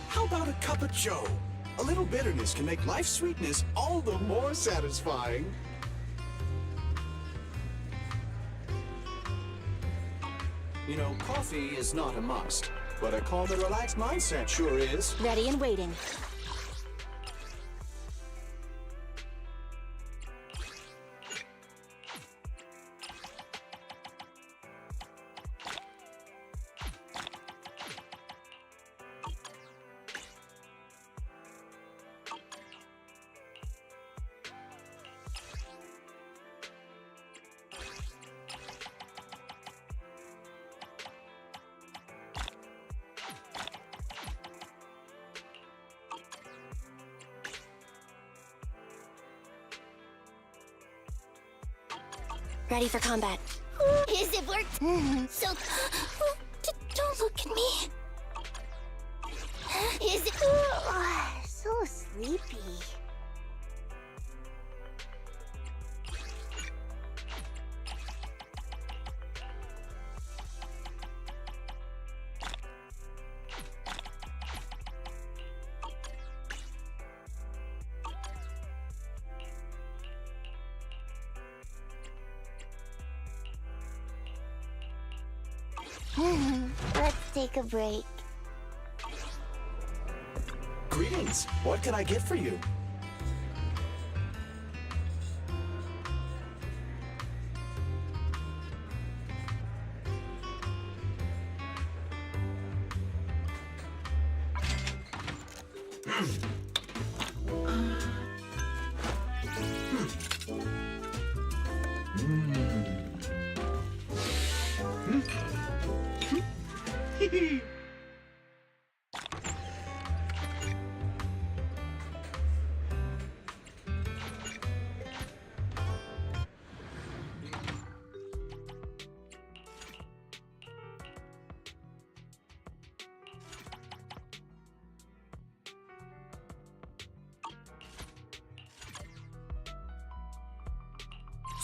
How about a cup of joe? A little bitterness can make life's sweetness all the more satisfying. You know, coffee is not a must, but a calm and relaxed mindset sure is. Ready and waiting. Ready for combat. Is it worked? So... don't look at me. Is it... so sleepy. Let's take a break. Greetings. What can I get for you?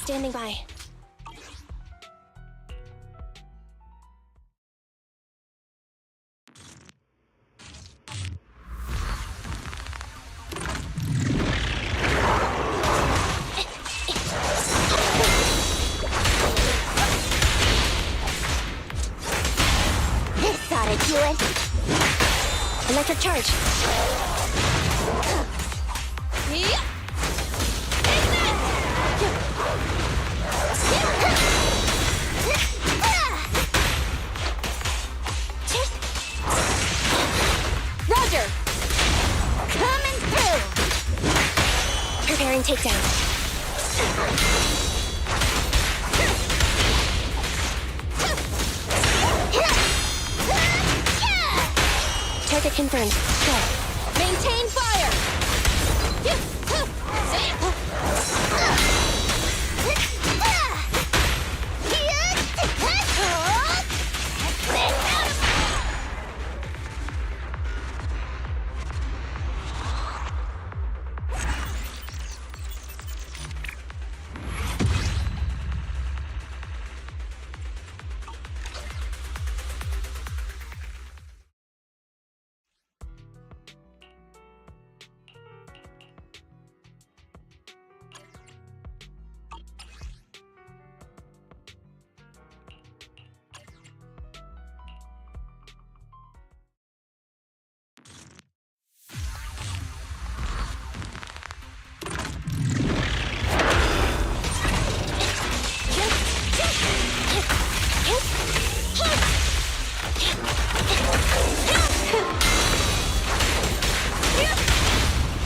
Standing by. This ought to do it. Electric charge. Roger! Coming through! Preparing takedown. Target confirmed. Go. Maintain fire!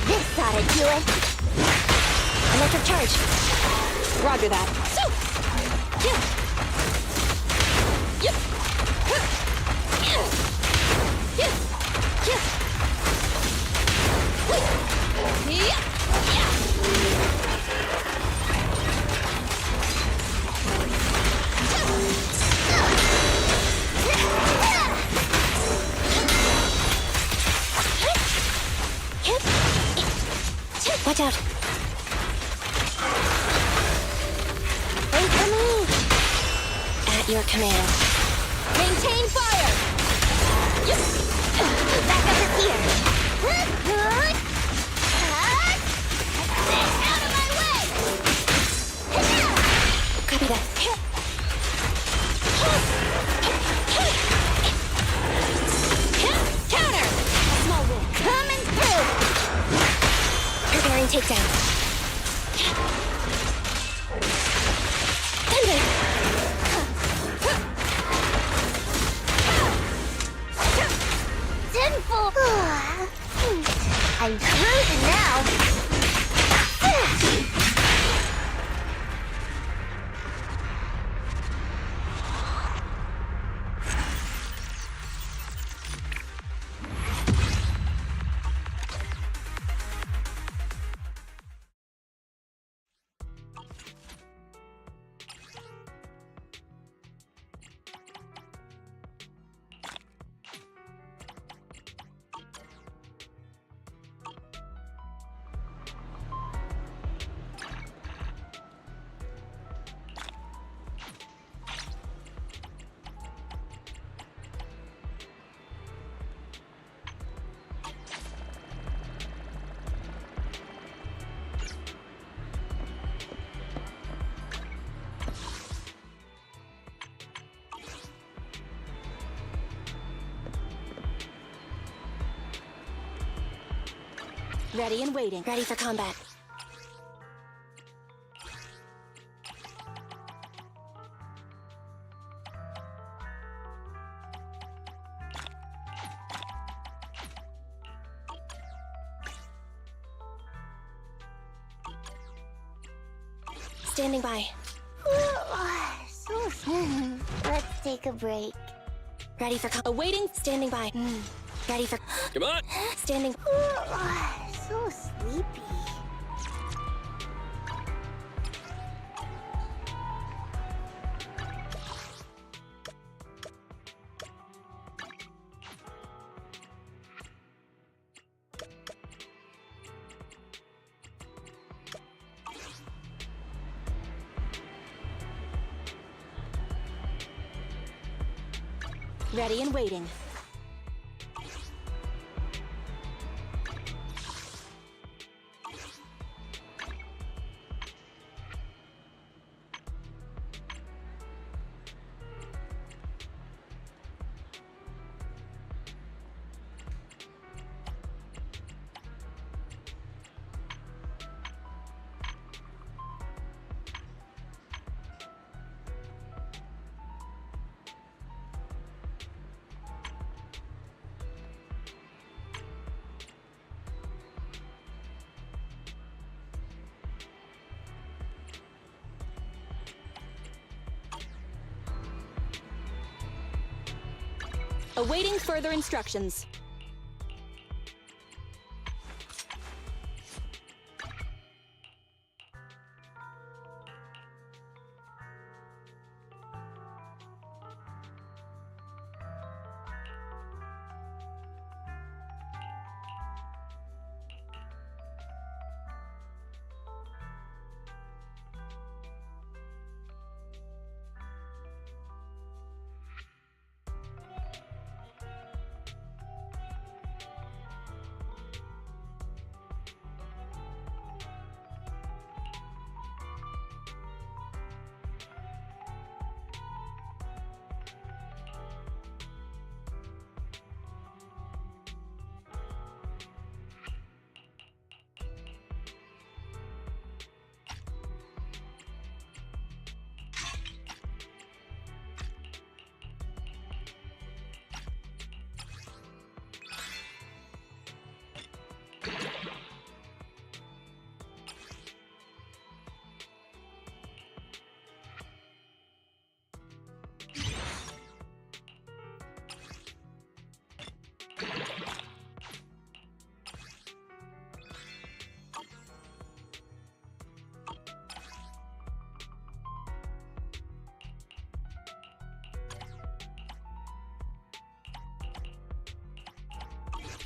This ought to do it. Electric charge. Roger that. Watch out. Incoming! At your command. Maintain fire! Back up here. Out of my way! Copy that. Counter! Small win. Coming through! Preparing takedown. Thunder! Sinful! I'm cruising now! Ready and waiting. Ready for combat. Standing by. Let's take a break. Ready for awaiting. Standing by. Ready for. Come on. Standing. So sleepy. Ready and waiting. Awaiting further instructions.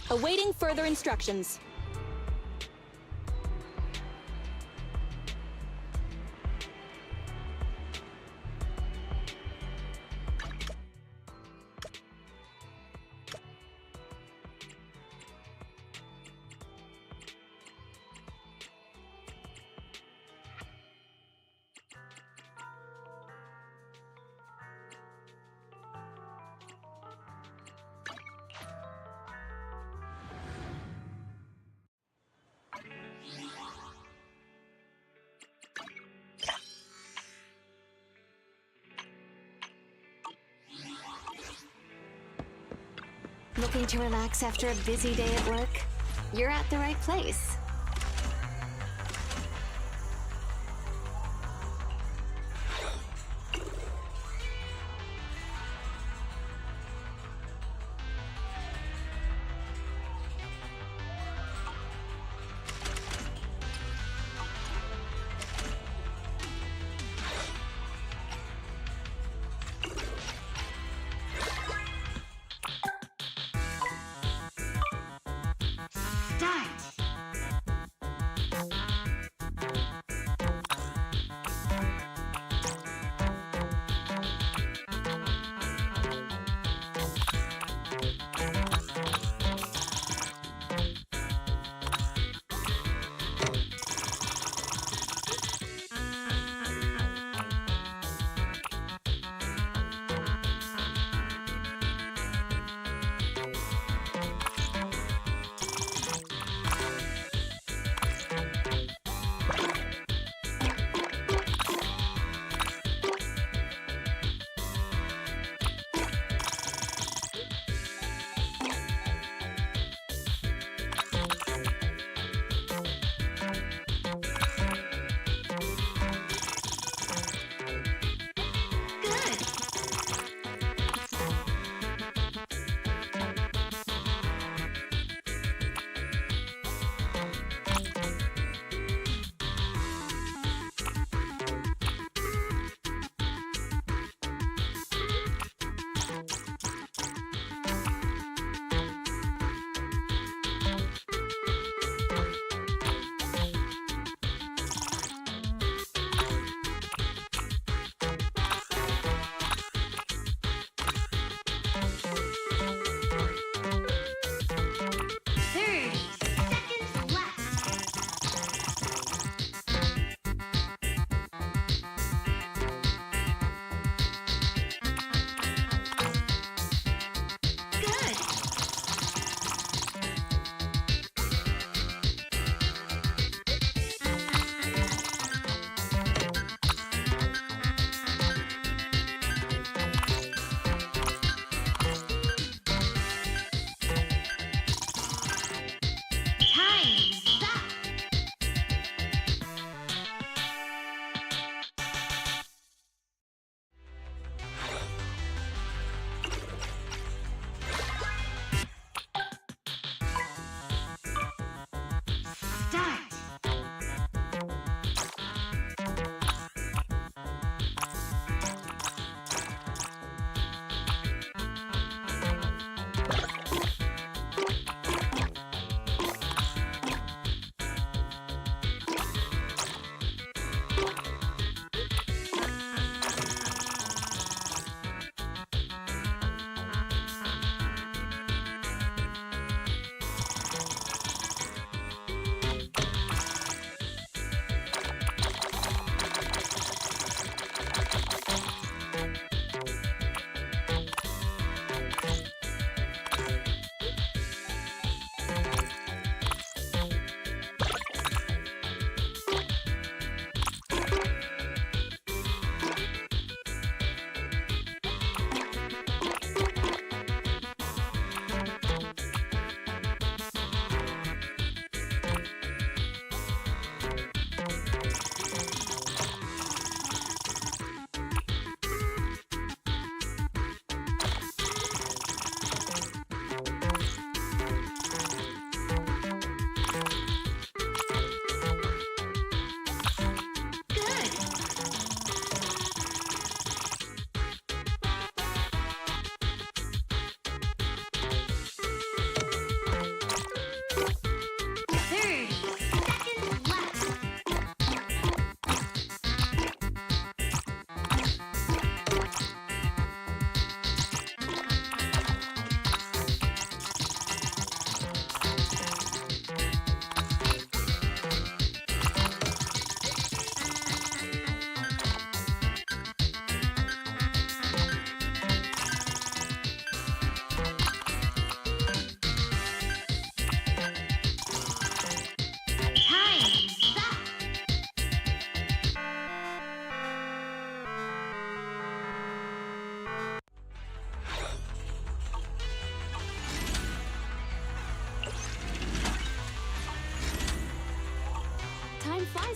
Awaiting further instructions. Looking to relax after a busy day at work? You're at the right place.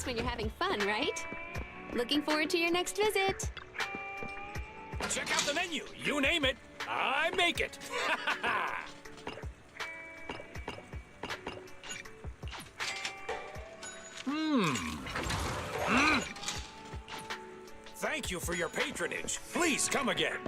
when you're having fun, right? Looking forward to your next visit. Check out the menu. You name it, I make it. Thank you for your patronage. Please come again.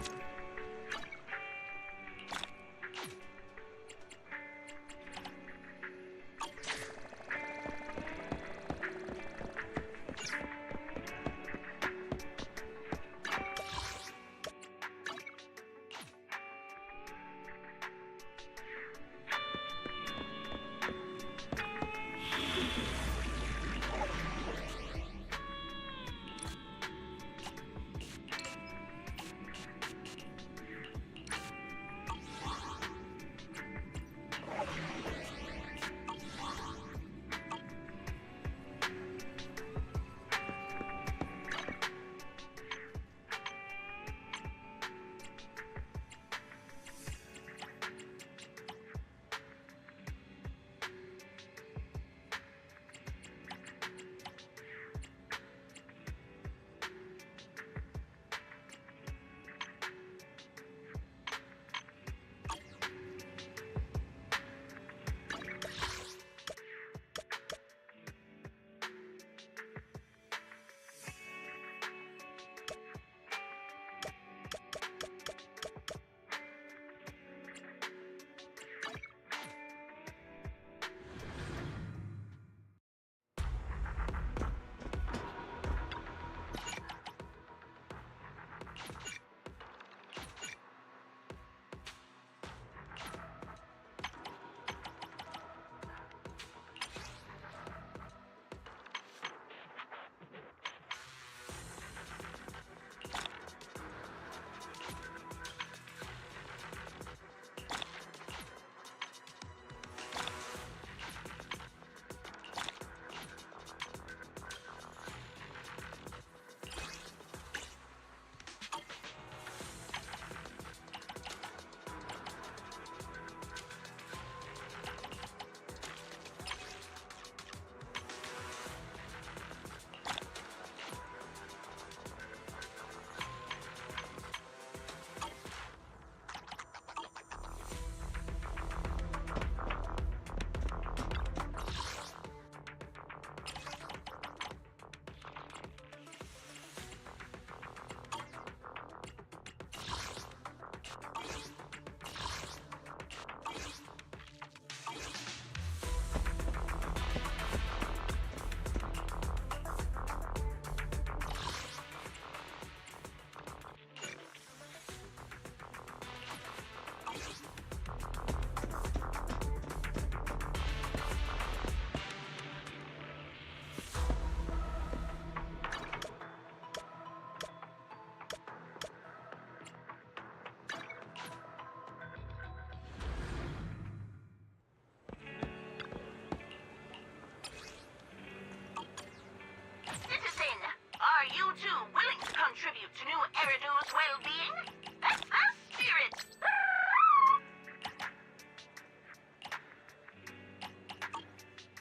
contribute to new Eridu's well-being? That's the spirit!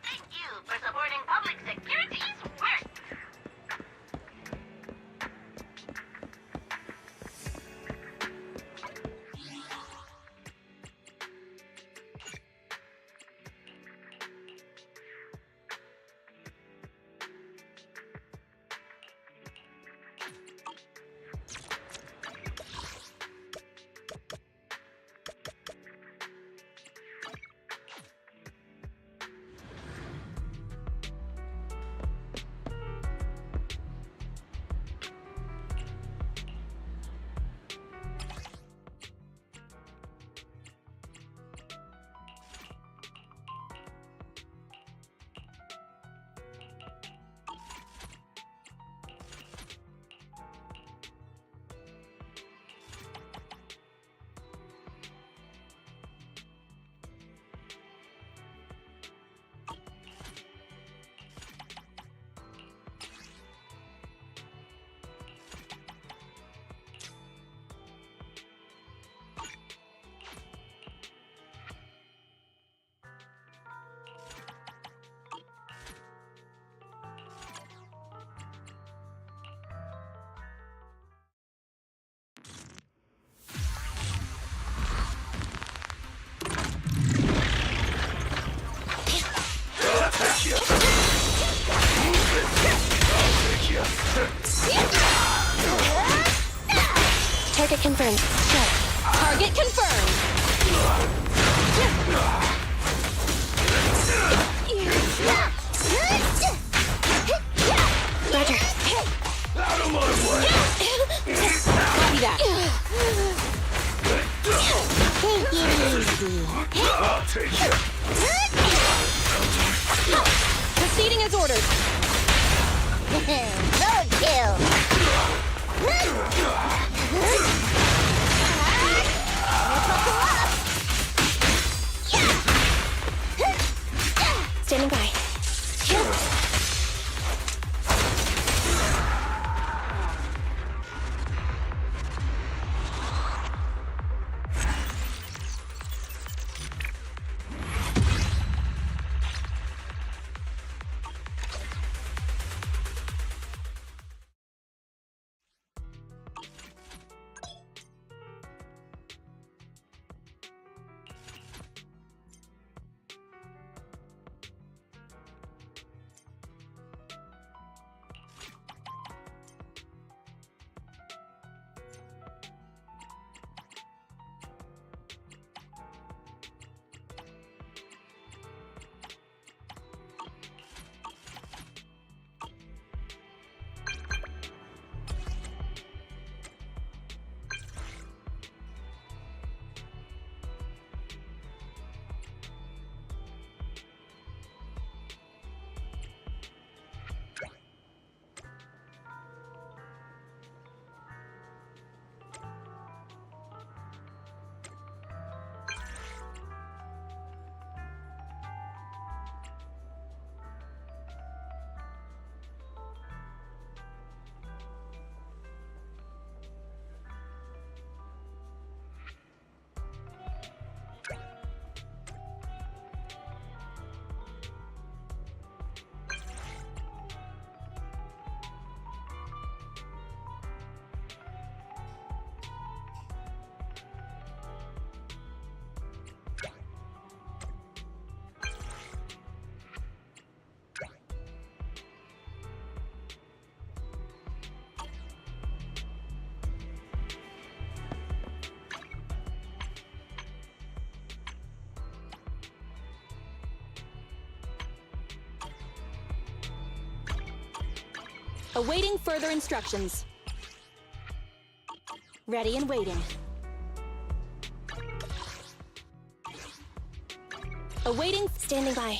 Thank you for supporting public security's work! Target confirmed. Go. Target confirmed. Roger. Out of my way! Copy that. I'll take it! Proceeding as ordered. Road kill. Standing by. Awaiting further instructions. Ready and waiting. Awaiting. Standing by.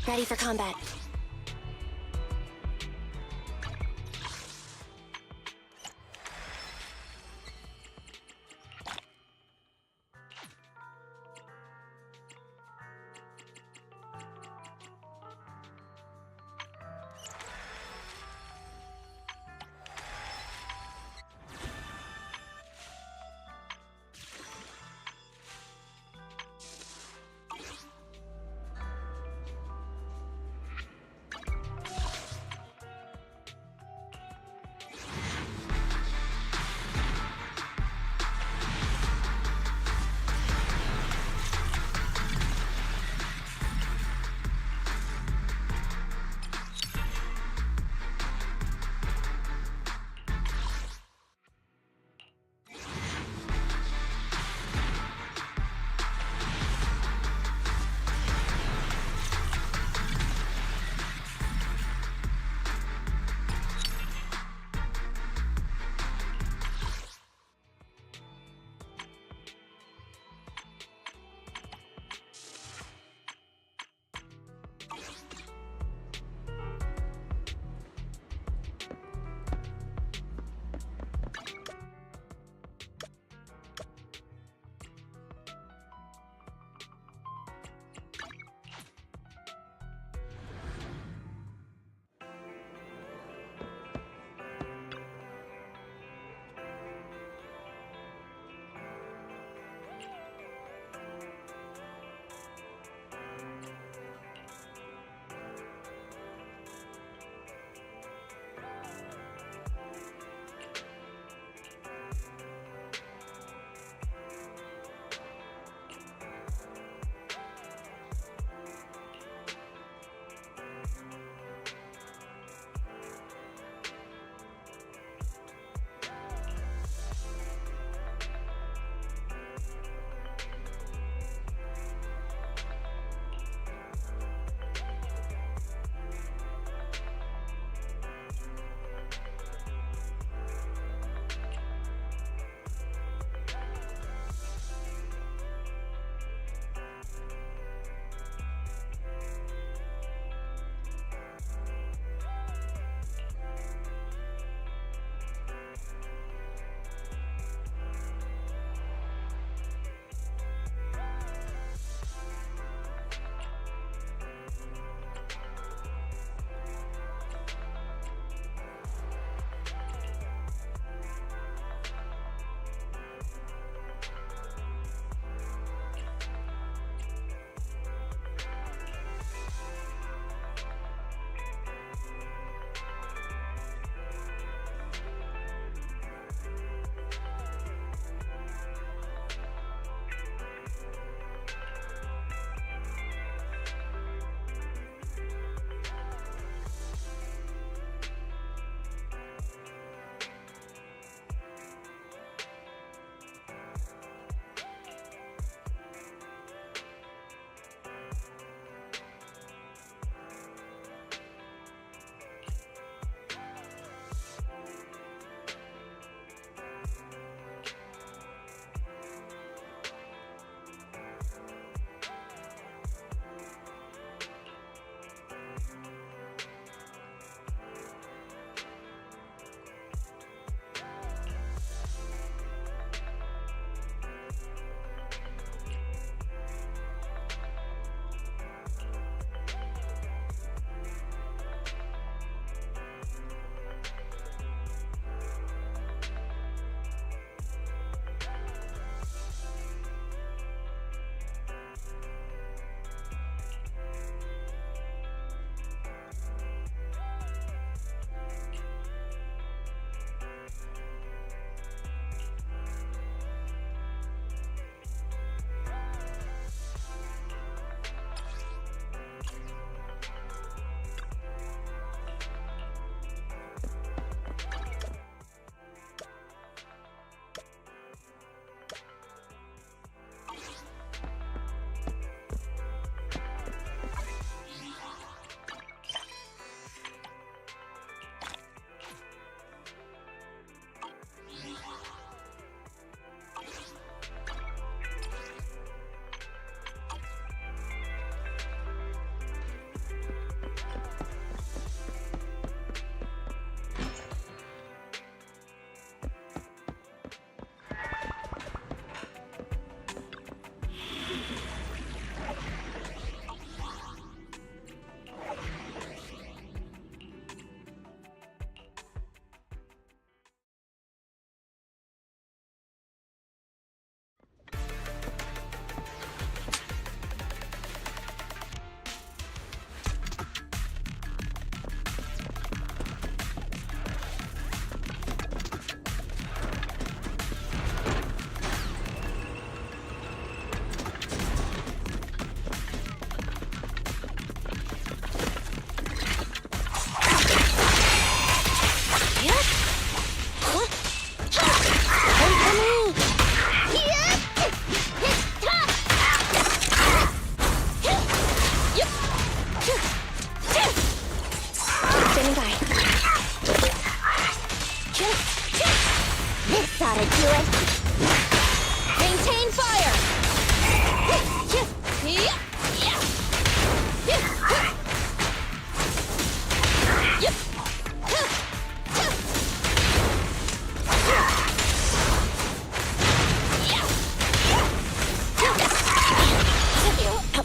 Ready for combat.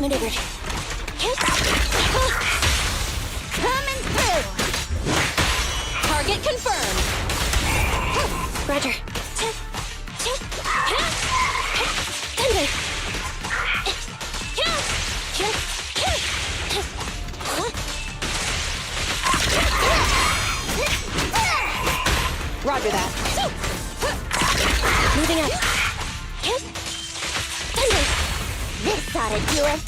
Outmaneuvered. Coming through. Target confirmed. Roger. Roger that. Moving up. This ought to do it.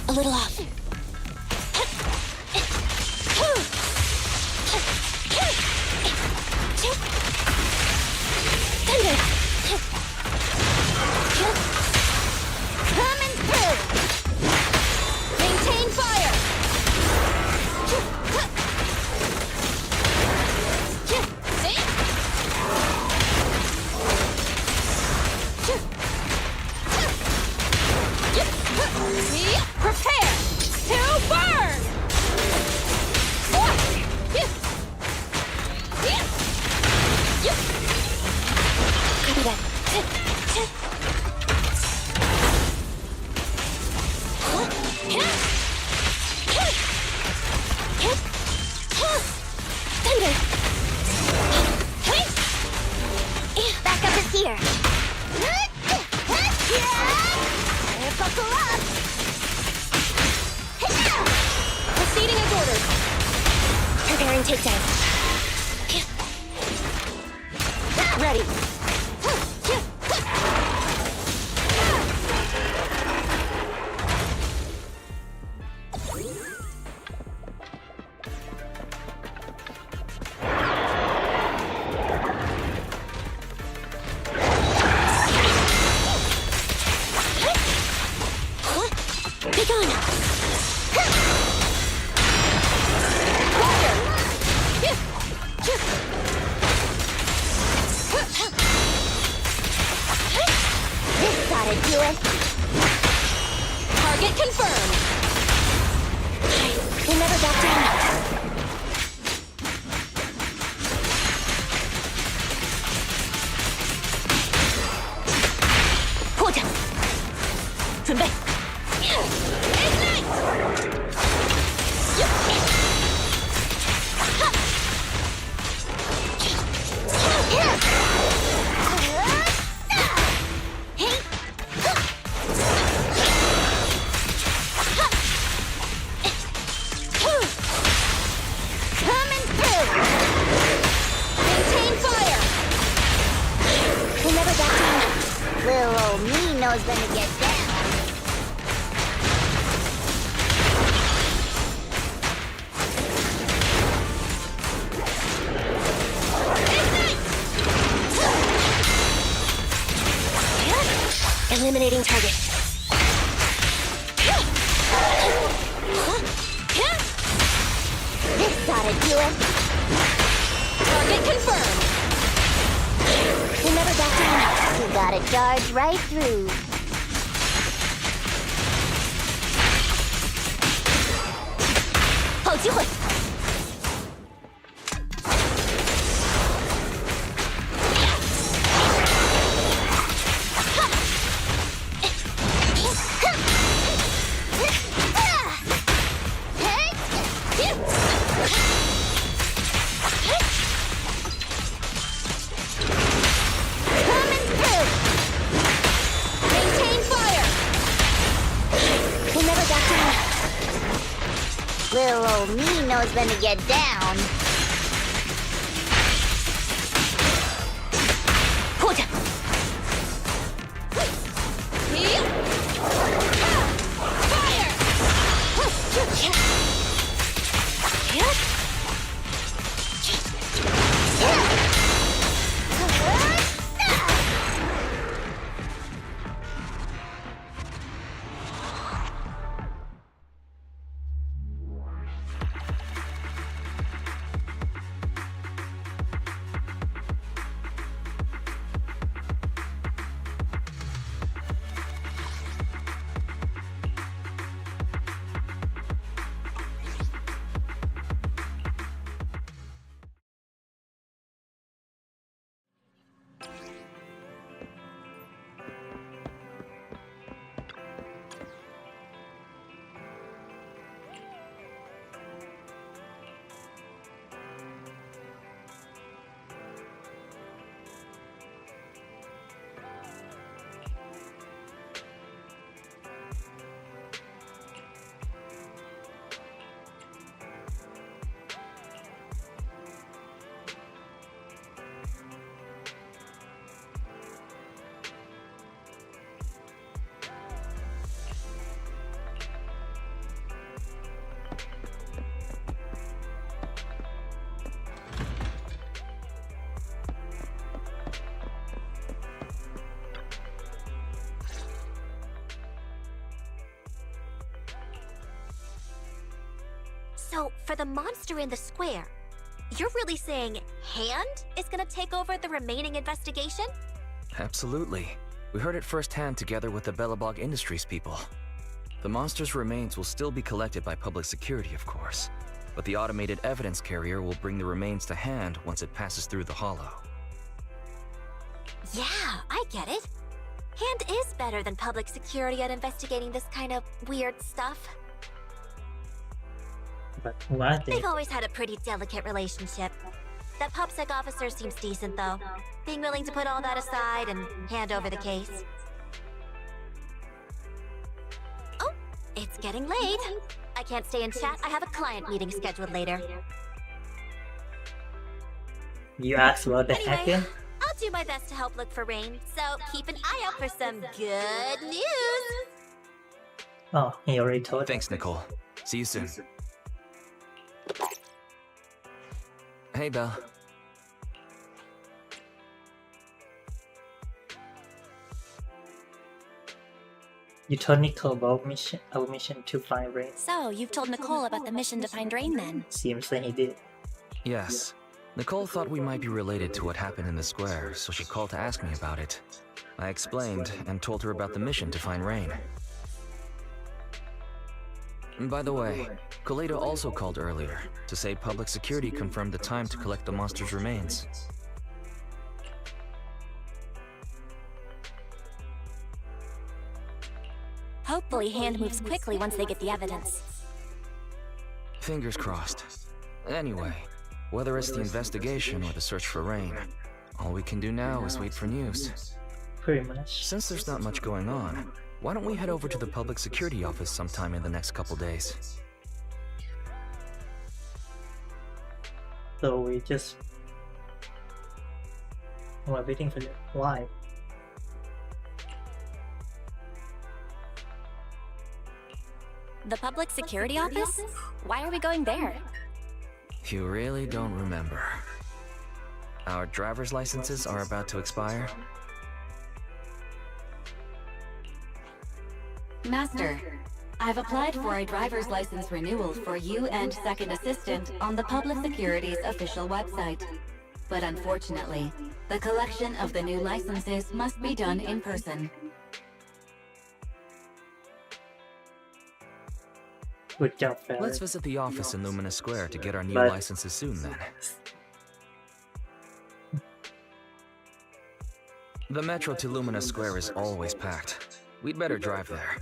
A little off. Coming through. Maintain fire. Prepare to burn. Copy that. Backup is here. Buckle up. Proceeding as ordered. Preparing takedown. Ready. Be gone. This ought to do it. Target confirmed. We'll never back down. 포장. 준비. Coming through. Maintain fire. We'll never back down. Little old me knows when to get down. Eliminating target. This ought to do it. Target confirmed. We'll never back down. You gotta charge right through. hold机会. Coming through. Maintain fire. We'll never back down. Little old me knows when to get down. 포장. Fire. So, for the monster in the square, you're really saying Hand is gonna take over the remaining investigation? Absolutely. We heard it firsthand together with the Bellabog Industries people. The monster's remains will still be collected by public security, of course, but the automated evidence carrier will bring the remains to Hand once it passes through the hollow. Yeah, I get it. Hand is better than public security at investigating this kind of weird stuff. But who are they? They've always had a pretty delicate relationship. That PopSec officer seems decent, though, being willing to put all that aside and hand over the case. Oh, it's getting late. I can't stay in chat. I have a client meeting scheduled later. You asked about the Anyway, hacker? I'll do my best to help look for Rain, so keep an eye out for some good news. Oh, he already told us. Thanks, Nicole. See you soon. Hey, Belle. You told Nicole about our mission to find Rain. So, you've told Nicole about the mission to find Rain then? Seems like he did. Yes. Nicole thought we might be related to what happened in the square, so she called to ask me about it. I explained and told her about the mission to find Rain. By the way, Kaleda also called earlier to say public security confirmed the time to collect the monster's remains. Hopefully Hand moves quickly once they get the evidence. Fingers crossed. Anyway, whether it's the investigation or the search for Rain, all we can do now is wait for news. Pretty much. Since there's not much going on, why don't we head over to the public security office sometime in the next couple days? So we just... We're waiting for the... Why? The public security office? Why are we going there? You really don't remember. Our driver's licenses are about to expire. Master, I've applied for a driver's license renewal for you and second assistant on the public security's official website. But unfortunately, the collection of the new licenses must be done in person. Good job, Ferris. Let's visit the office in Lumina Square to get our new But- licenses soon then. The metro to Lumina Square is always packed. We'd better drive there.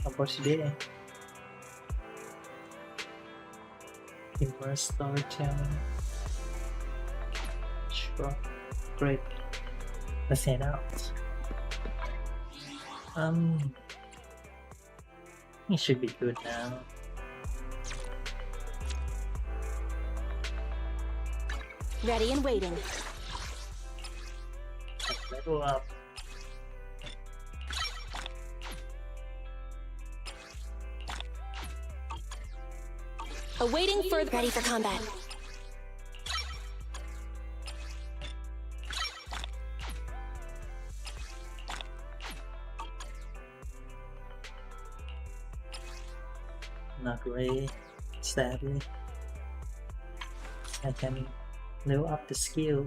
How about today? Immerse storytelling. Sure. Great. Let's head out. It should be good now. Ready and waiting. Level up. Awaiting for... Ready for combat. Not really, sadly. I can level up the skill.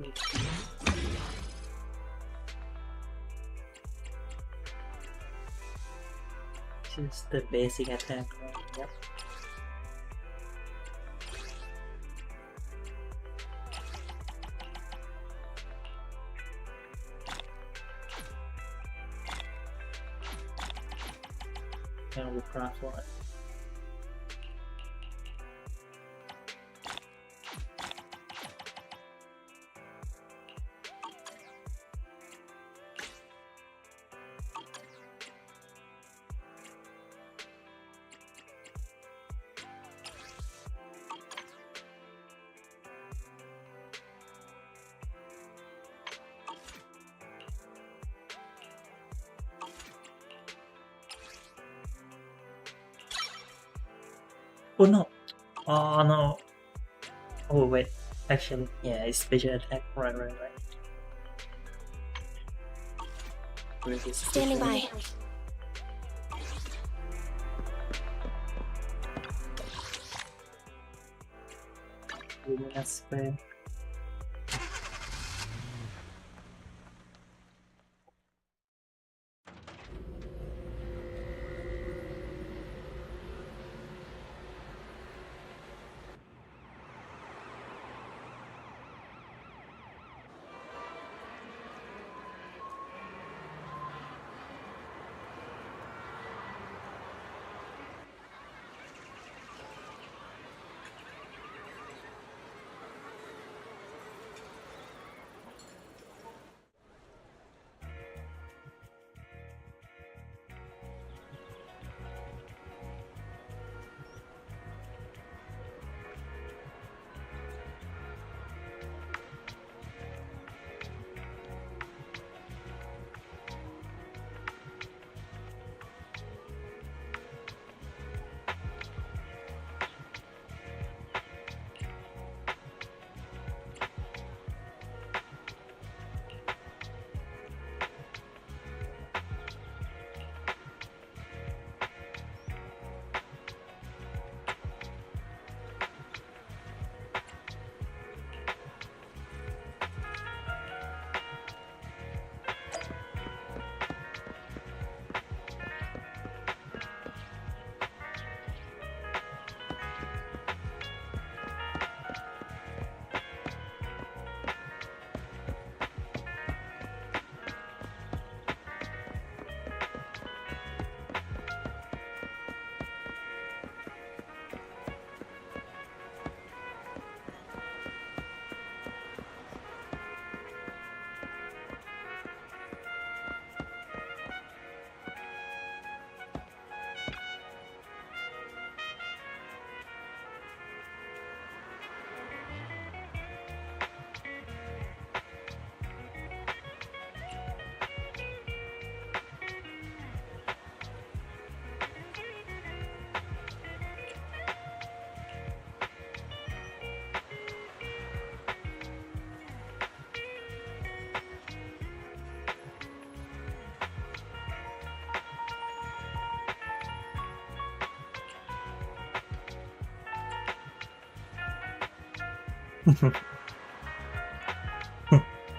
Just the basic attack, right? Yep. And we craft one. Oh no! Oh no! Oh wait, actually, yeah, it's special attack. Right. Standing by. Luminous Square.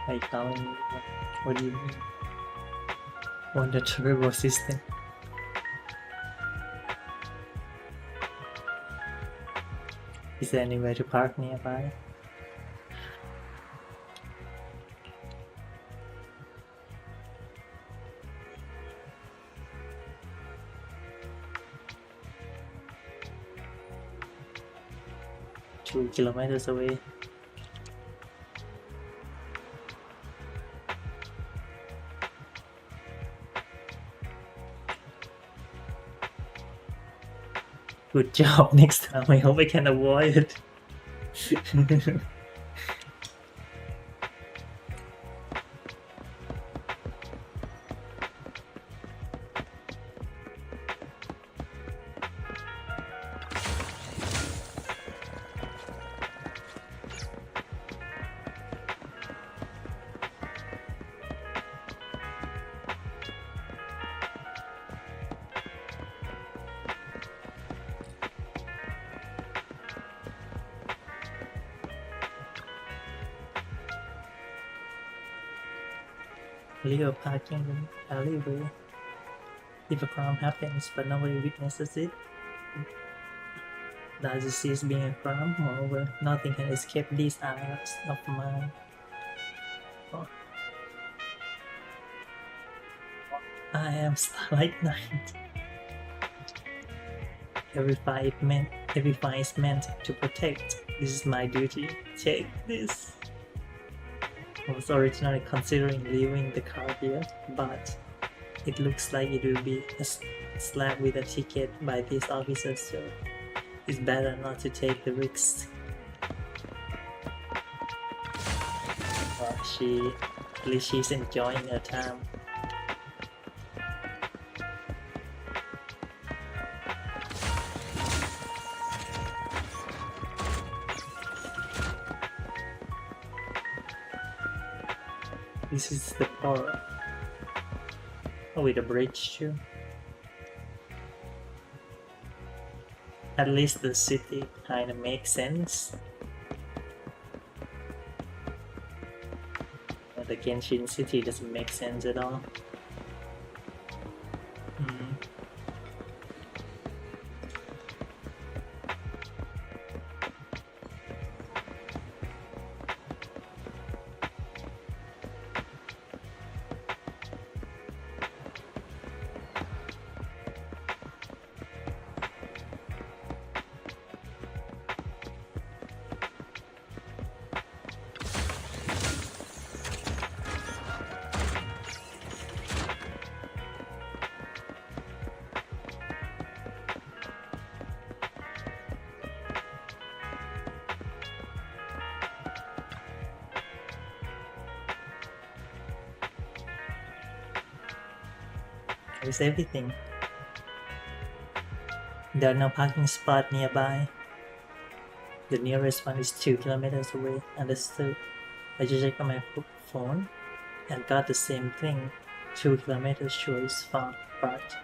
I found what do you mean? On the turbo system. Is there anywhere to park nearby? Two kilometers away. Good job. Next time, I hope I can avoid it. Legal parking in alleyway. If a crime happens but nobody witnesses it, does it cease being a crime? Moreover, nothing can escape these eyes of mine. Oh. I am Starlight Knight. Every fire is meant to protect. This is my duty. Take this. I was originally considering leaving the car here, but it looks like it will be slapped with a ticket by these officers, so it's better not to take the risk. But at least she's enjoying her time. This is the part Oh, with a bridge too. At least the city kinda makes sense. But the Genshin city doesn't make sense at all. There's everything. There are no parking spots nearby. The nearest one is 2 kilometers away. Understood. I just checked on my phone and got the same thing. 2 kilometers sure is far, but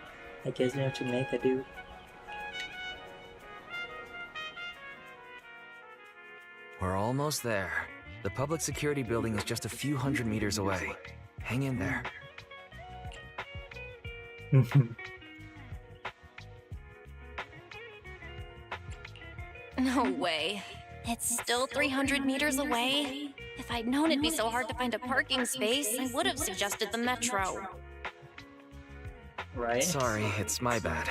I guess we have to make a do. We're almost there. The public security building is just a few hundred meters away. Hang in there. No way. It's still 300 meters away? If I'd known it'd be so hard to find a parking space, I would have suggested the metro. Right? Sorry, it's my bad.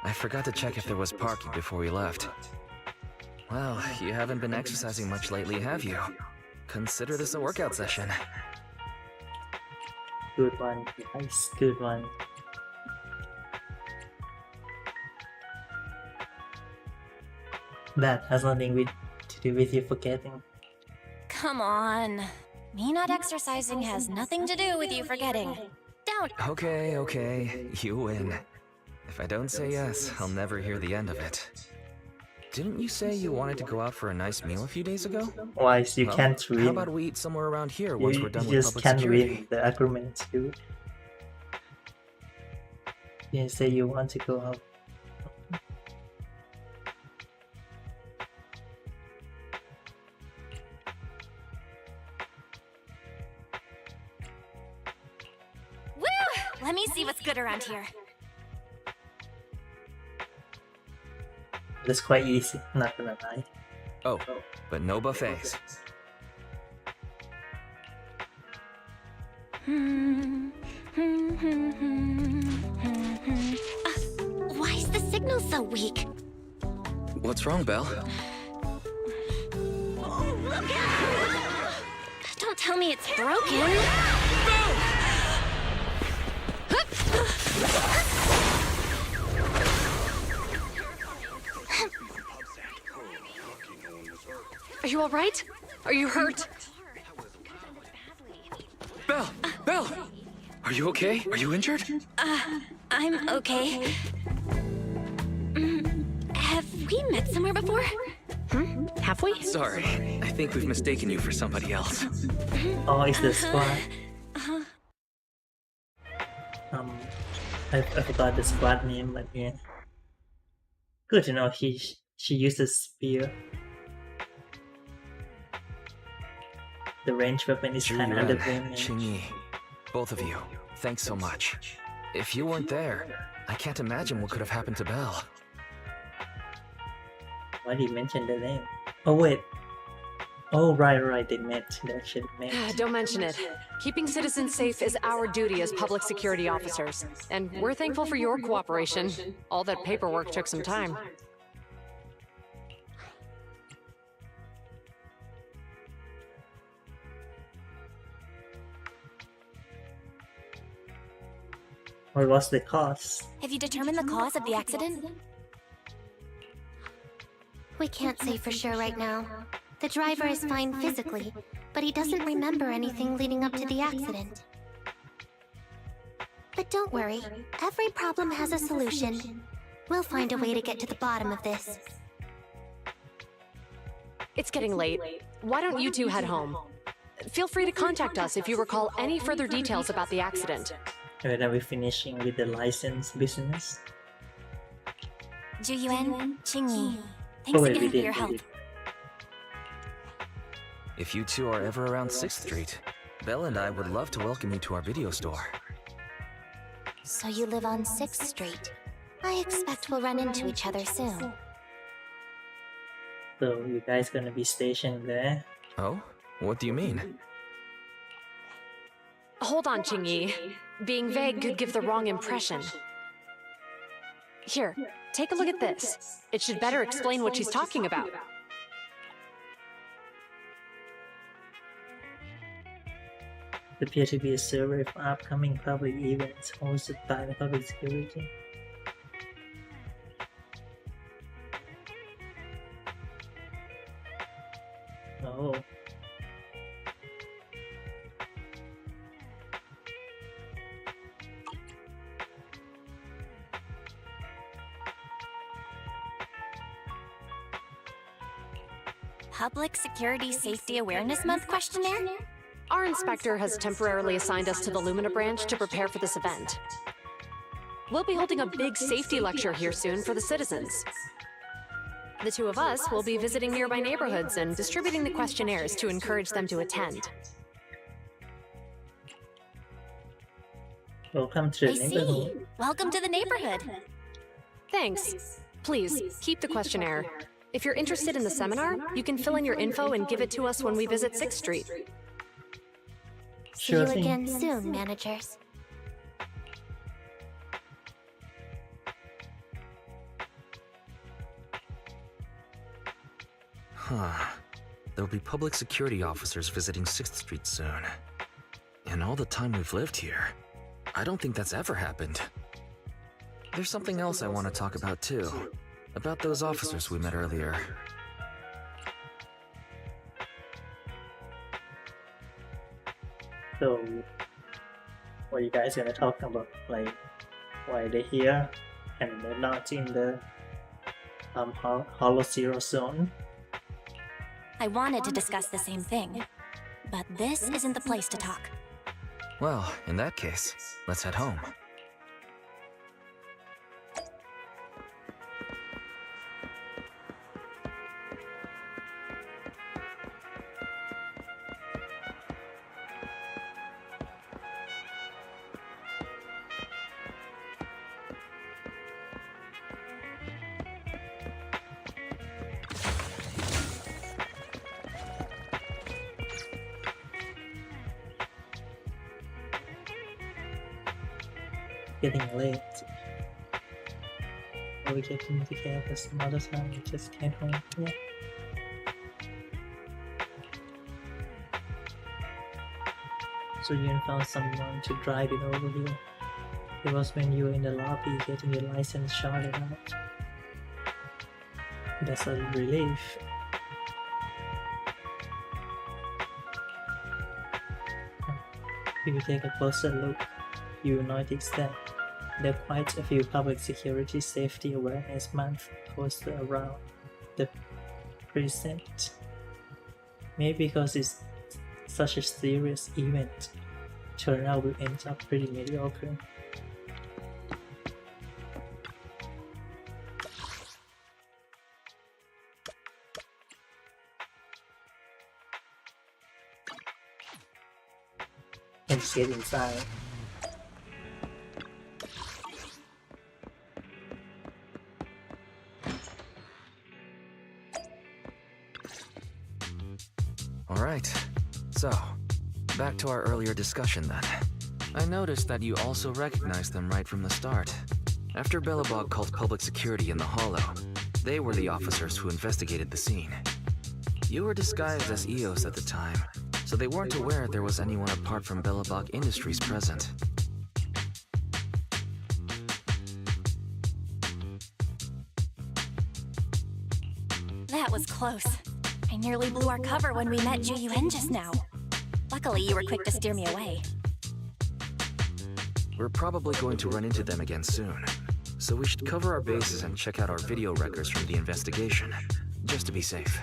I forgot to check if there was parking before we left. Well, you haven't been exercising much lately, have you? Consider this a workout session. Good one. Nice, good one. That has nothing to do with you forgetting. Come on. Me not exercising has nothing to do with you forgetting. Don't. Okay, you win. If I don't say yes, I'll never hear the end of it. Didn't you say you wanted to go out for a nice meal a few days ago? Wise, you Well, can't read. How about we eat somewhere around here once we're done you with just public can't security? read the agreements, dude. You say you want to go out. Woo! Let me see what's good around here. That's quite easy, not gonna lie. Oh, but no buffets. Why is the signal so weak? What's wrong, Belle? Don't tell me it's broken. Are you alright? Are you hurt? Belle! Are you okay? Are you injured? I'm okay. Have we met somewhere before? Have we? Sorry, I think we've mistaken you for somebody else. Oh, it's the squad. I forgot the squad name, but yeah. Good to know she uses spear. The range weapon is kind of Julian, underwhelming. Qingyi, both of you, thanks so much. If you weren't there, I can't imagine what could have happened to Belle. Why did you mention the name? Oh wait. Oh right, they met. They actually met. Don't mention it. Keeping citizens safe is our duty as public security officers, and we're thankful for your cooperation. All that paperwork took some time. What was the cause? Have you determined the cause of the accident? We can't say for sure right now. The driver is fine physically, but he doesn't remember anything leading up to the accident. But don't worry, every problem has a solution. We'll find a way to get to the bottom of this. It's getting late. Why don't you two head home? Feel free to contact us if you recall any further details about the accident. And then we're finishing with the license business. Juyuan, Qingyi, Oh thanks wait, again for your help. If you two are ever around 6th Street, Belle and I would love to welcome you to our video store. So you live on 6th Street. I expect we'll run into each other soon. So you guys gonna be stationed there? Oh? What do you mean? Hold on, Qingyi. Being vague could give the wrong impression. Here, take a look at this. It should better explain what she's talking about. It appears to be a survey for upcoming public events hosted by the public security. Oh. Public Security Safety Awareness Month questionnaire? Our inspector has temporarily assigned us to the Lumina branch to prepare for this event. We'll be holding a big safety lecture here soon for the citizens. The two of us will be visiting nearby neighborhoods and distributing the questionnaires to encourage them to attend. Welcome to I the see. neighborhood. Welcome to the neighborhood. Thanks. Please, keep the questionnaire. If you're interested in the seminar, you can fill in your info and give it to us when we visit 6th Street. See Sure you thing. again soon, managers. Huh. There'll be public security officers visiting 6th Street soon. In all the time we've lived here, I don't think that's ever happened. There's something else I want to talk about too. About those officers we met earlier. So, what are you guys gonna talk about? Like, why they're here and they're not in the Hollow Zero Zone? I wanted to discuss the same thing, but this isn't the place to talk. Well, in that case, let's head home. Getting late. Are we getting together some other time? We just can't wait. Yeah. So you found someone to drive it over here. It was when you were in the lobby getting your license shorted out. That's a relief. If you take a closer look, you will notice that there are quite a few public security safety awareness month posted around the precinct. Maybe because it's such a serious event, turnout will end up pretty mediocre. Let's get inside. Alright, so, back to our earlier discussion then. I noticed that you also recognized them right from the start. After Bellabog called public security in the Hollow, they were the officers who investigated the scene. You were disguised as EOS at the time, so they weren't aware there was anyone apart from Bellabog Industries present. That was close. I nearly blew our cover when we met Juyuan just now. Luckily, you were quick to steer me away. We're probably going to run into them again soon, so we should cover our bases and check out our video records from the investigation, just to be safe.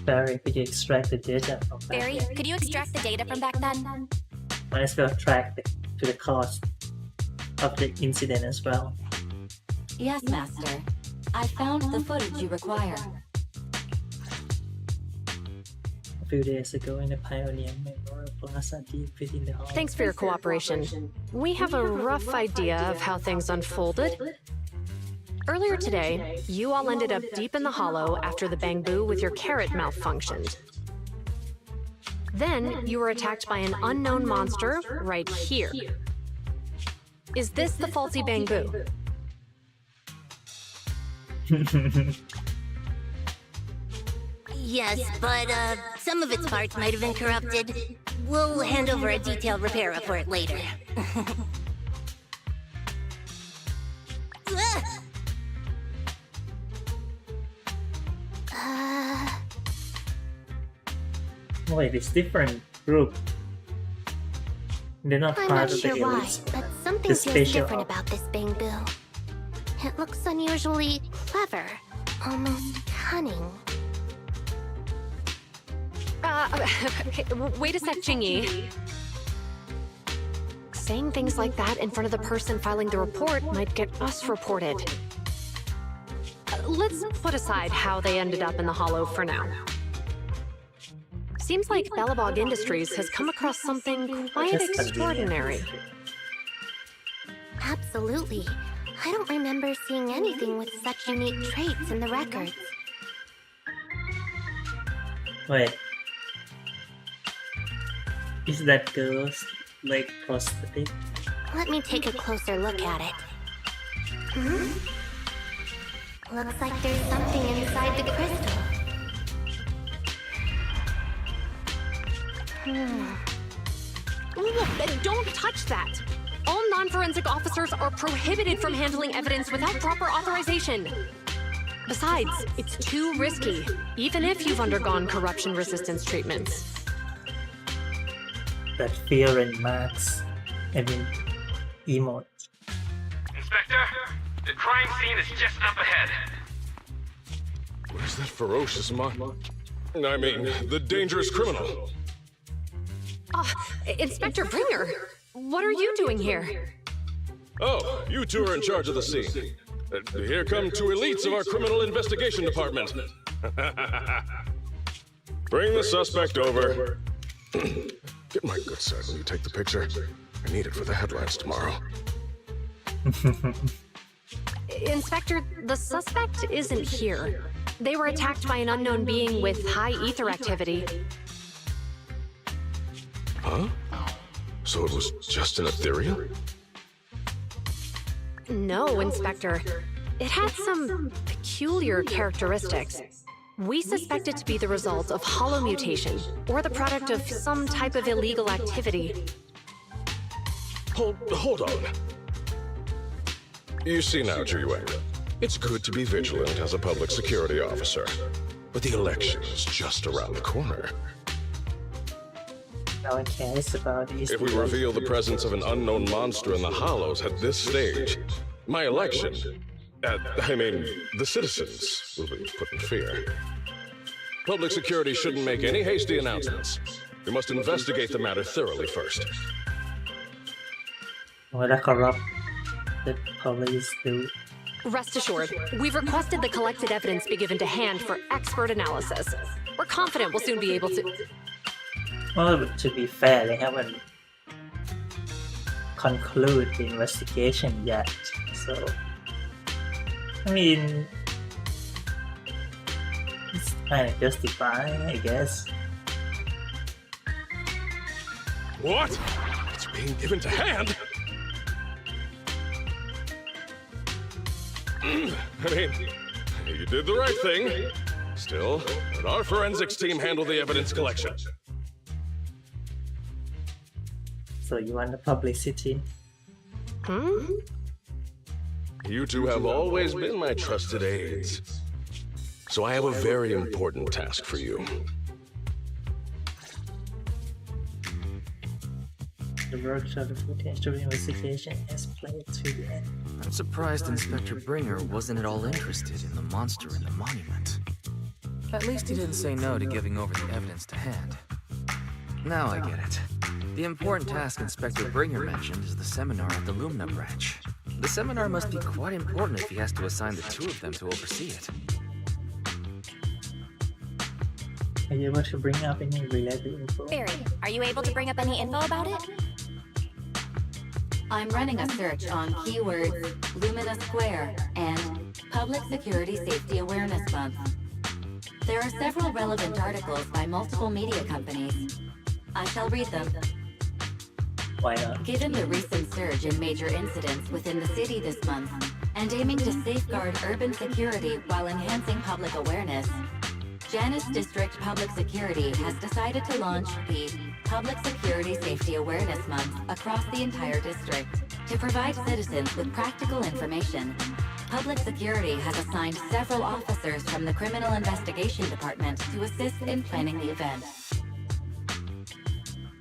Barry, could you extract the data from back Barry, then? could you extract the data from back then? Might as well track to the cause of the incident as well. Yes, Master. I found the footage you require. A few days ago in the Pioneer Memorial Plaza deep within the hall. Thanks for your cooperation. We have a rough idea of how things unfolded. Earlier today, you all ended up deep in the hollow after the bamboo with your carrot malfunctioned. Then, you were attacked by an unknown monster right here. Is this the faulty bamboo? Yes, but some of its parts might have been corrupted. We'll hand over a detailed repair report later. Wait, it's different group. They're not I'm part not of the sure why, elites. but something The feels special different op. about this bamboo. It looks unusually clever, almost cunning. Okay, wait a sec, Jingyi. Saying things like that in front of the person filing the report might get us reported. Let's put aside how they ended up in the hollow for now. Seems like Belobog Industries has come across something quite Just extraordinary. Absolutely. I don't remember seeing anything with such unique traits in the records. Wait. Is that girl's leg prosthetic? Let me take a closer look at it. Hmm? Looks like there's something inside the crystal. Look, don't touch that! All non-forensic officers are prohibited from handling evidence without proper authorization. Besides, it's too risky, even if you've undergone corruption resistance treatments. That fear and marks. Emote. Inspector, the crime scene is just up ahead. Where's that ferocious I mean, the dangerous criminal. Inspector Bringer, what are you doing here? Oh, you two are in charge of the scene. Here come two elites of our criminal investigation department. Bring the suspect over. Get my good side when you take the picture. I need it for the headlines tomorrow. Inspector, the suspect isn't here. They were attacked by an unknown being with high ether activity. Huh? So it was just an ethereal? No, Inspector. It had some peculiar characteristics. We suspect it to be the result of hollow mutation, or the product of some type of illegal activity. Hold on. You see now, Jiwei, it's good to be vigilant as a public security officer, but the election is just around the corner. No one cares about these. If we reveal the presence of an unknown monster in the Hollows at this stage, my election, the citizens will be put in fear. Public security shouldn't make any hasty announcements. We must investigate the matter thoroughly first. What a corrupt the police do. Rest assured, we've requested the collected evidence be given to hand for expert analysis. We're confident we'll soon be able to... Well, to be fair, they haven't concluded the investigation yet, so... I mean... It's kind of justifying, I guess. What? It's being given to hand? I mean, you did the right thing. Still, let our forensics team handle the evidence collection. So you want the publicity? You two have always been my trusted aides. So I have a very important task for you. The workshop of footage of investigation has played to the end. I'm surprised Inspector Bringer wasn't at all interested in the monster in the monument. At least he didn't say no to giving over the evidence to hand. Now I get it. The important task Inspector Bringer mentioned is the seminar at the Lumina branch. The seminar must be quite important if he has to assign the two of them to oversee it. Are you able to bring up any related info? Barry, are you able to bring up any info about it? I'm running a search on keywords Lumina Square and Public Security Safety Awareness Month. There are several relevant articles by multiple media companies. I shall read them. Why not? Given the recent surge in major incidents within the city this month, and aiming to safeguard urban security while enhancing public awareness, Janus District Public Security has decided to launch the Public Security Safety Awareness Month across the entire district. To provide citizens with practical information, Public Security has assigned several officers from the Criminal Investigation Department to assist in planning the event.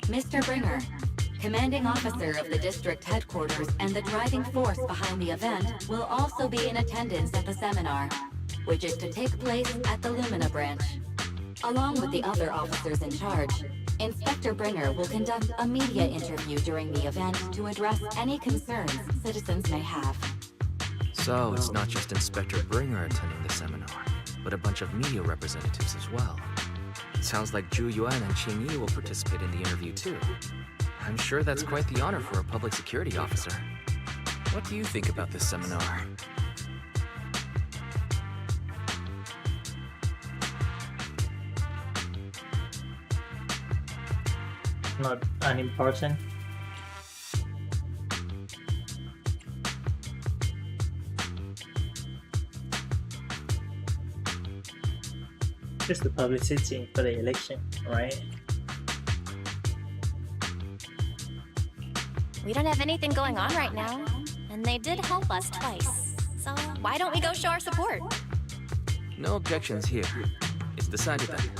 Mr. Bringer, commanding officer of the district headquarters and the driving force behind the event, will also be in attendance at the seminar, which is to take place at the Lumina branch. Along with the other officers in charge, Inspector Bringer will conduct a media interview during the event to address any concerns citizens may have. So it's not just Inspector Bringer attending the seminar, but a bunch of media representatives as well. Sounds like Zhu Yuan and Qing Yi will participate in the interview too. I'm sure that's quite the honor for a public security officer. What do you think about this seminar? Not unimportant. Just the publicity for the election, right? We don't have anything going on right now, and they did help us twice. So why don't we go show our support? No objections here. It's decided then.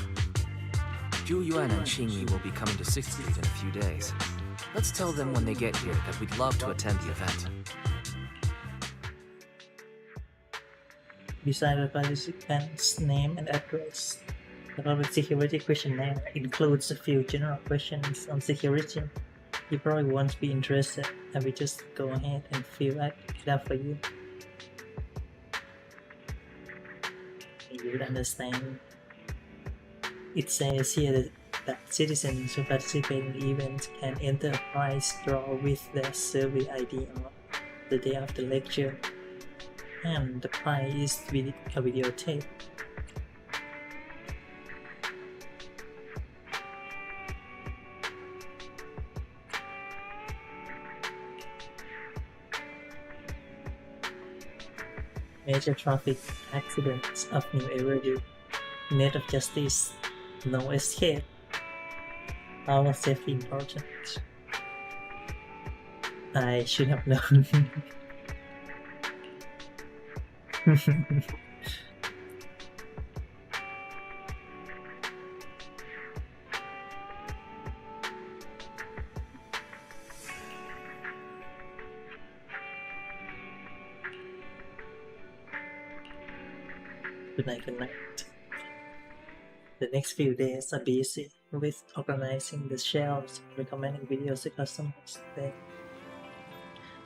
Zhu Yuan and Qing Yi will be coming to 6th Street in a few days. Let's tell them when they get here that we'd love to attend the event. Beside the participant's name and address, the public security questionnaire includes a few general questions on security. You probably won't be interested, and we just go ahead and fill it out for you. You would understand. It says here that citizens who participate in the event can enter a prize draw with their survey ID on the day of the lecture, and the prize is a videotape. Major traffic accidents of new era due. Net of justice, no escape. How was safety important? I should have known. Good night, good night. The next few days are busy with organizing the shelves, recommending videos to customers. Then,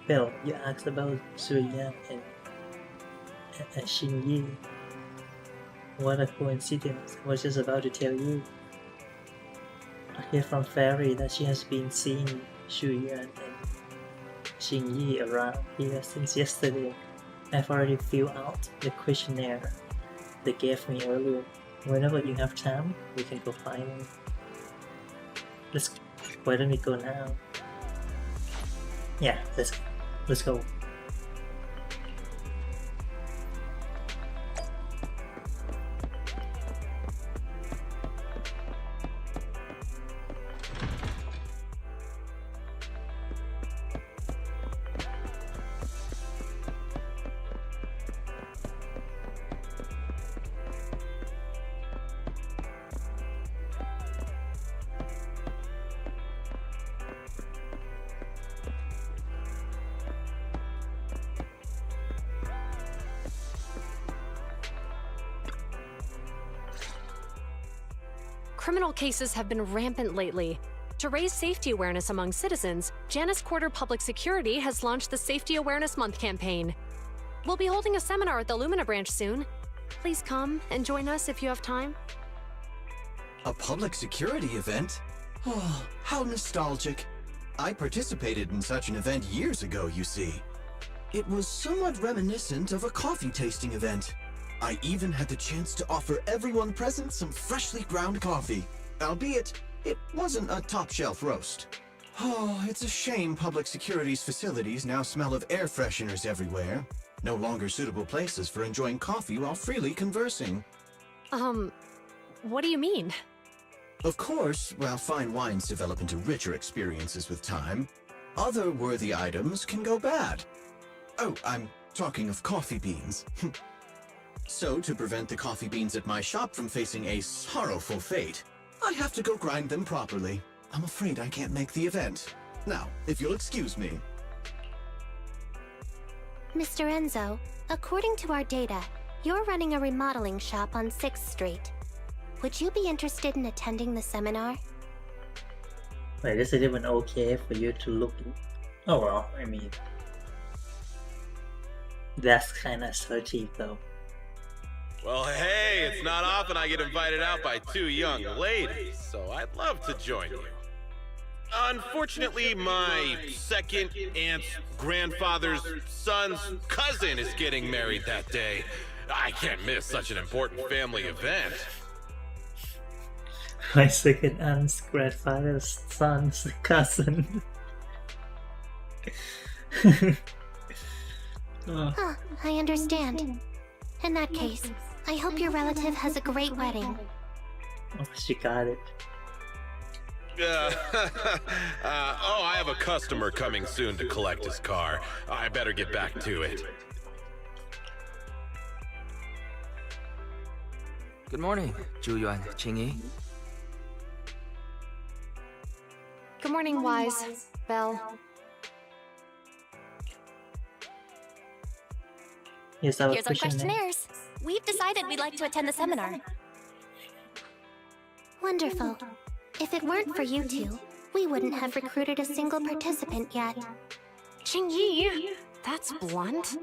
well, you asked about Suyan and Xing Yi. What a coincidence! I was just about to tell you. I hear from Fairy that she has been seeing Xu Yuan and Xing Yi around here since yesterday. I've already filled out the questionnaire they gave me earlier. Whenever you have time, we can go find them. Why don't we go now? Yeah, let's go. criminal cases have been rampant lately. To raise safety awareness among citizens, Janus Quarter Public Security has launched the Safety Awareness Month campaign. We'll be holding a seminar at the Lumina branch soon. Please come and join us if you have time. A public security event? Oh, how nostalgic. I participated in such an event years ago, you see. It was somewhat reminiscent of a coffee tasting event. I even had the chance to offer everyone present some freshly ground coffee, albeit it wasn't a top-shelf roast. Oh, it's a shame public security's facilities now smell of air fresheners everywhere. No longer suitable places for enjoying coffee while freely conversing. What do you mean? Of course, while fine wines develop into richer experiences with time, other worthy items can go bad. Oh, I'm talking of coffee beans. So, to prevent the coffee beans at my shop from facing a sorrowful fate, I have to go grind them properly. I'm afraid I can't make the event. Now, if you'll excuse me. Mr. Enzo, according to our data, you're running a remodeling shop on 6th Street. Would you be interested in attending the seminar? Wait, is it even okay for you to look in? Oh well, I mean... That's kinda assertive though. Well, hey, it's not often I get invited out by two young ladies, so I'd love to join you. Unfortunately, my second aunt's grandfather's son's cousin is getting married that day. I can't miss such an important family event. My second aunt's grandfather's son's cousin. Huh, I understand. In that case, I hope your relative has a great wedding. Oh, she got it. I have a customer coming soon to collect his car. I better get back to it. Good morning, Zhuyuan, Qingyi. Good morning, Wise, Belle. Here's our questionnaires. We've decided we'd like to attend the seminar. Wonderful. If it weren't for you two, we wouldn't have recruited a single participant yet. Qingyi, that's blunt.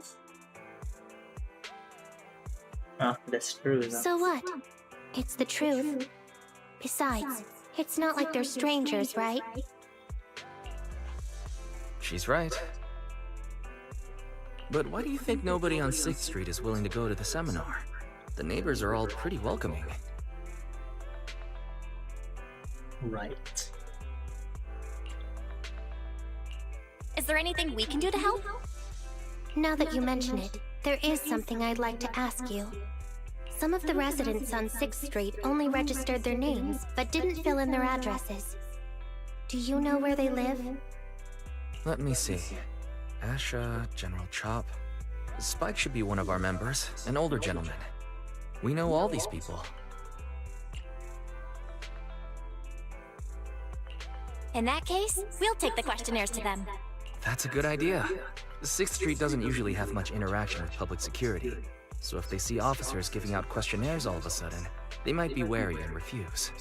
Oh, that's true though. So what? It's the truth. Besides, it's not like they're strangers, right? She's right. But why do you think nobody on 6th Street is willing to go to the seminar? The neighbors are all pretty welcoming. Right. Is there anything we can do to help? Now that you mention it, there is something I'd like to ask you. Some of the residents on 6th Street only registered their names, but didn't fill in their addresses. Do you know where they live? Let me see. Asha, General Chop. Spike should be one of our members, an older gentleman. We know all these people. In that case, we'll take the questionnaires to them. That's a good idea. 6th Street doesn't usually have much interaction with public security, so if they see officers giving out questionnaires all of a sudden, they might be wary and refuse.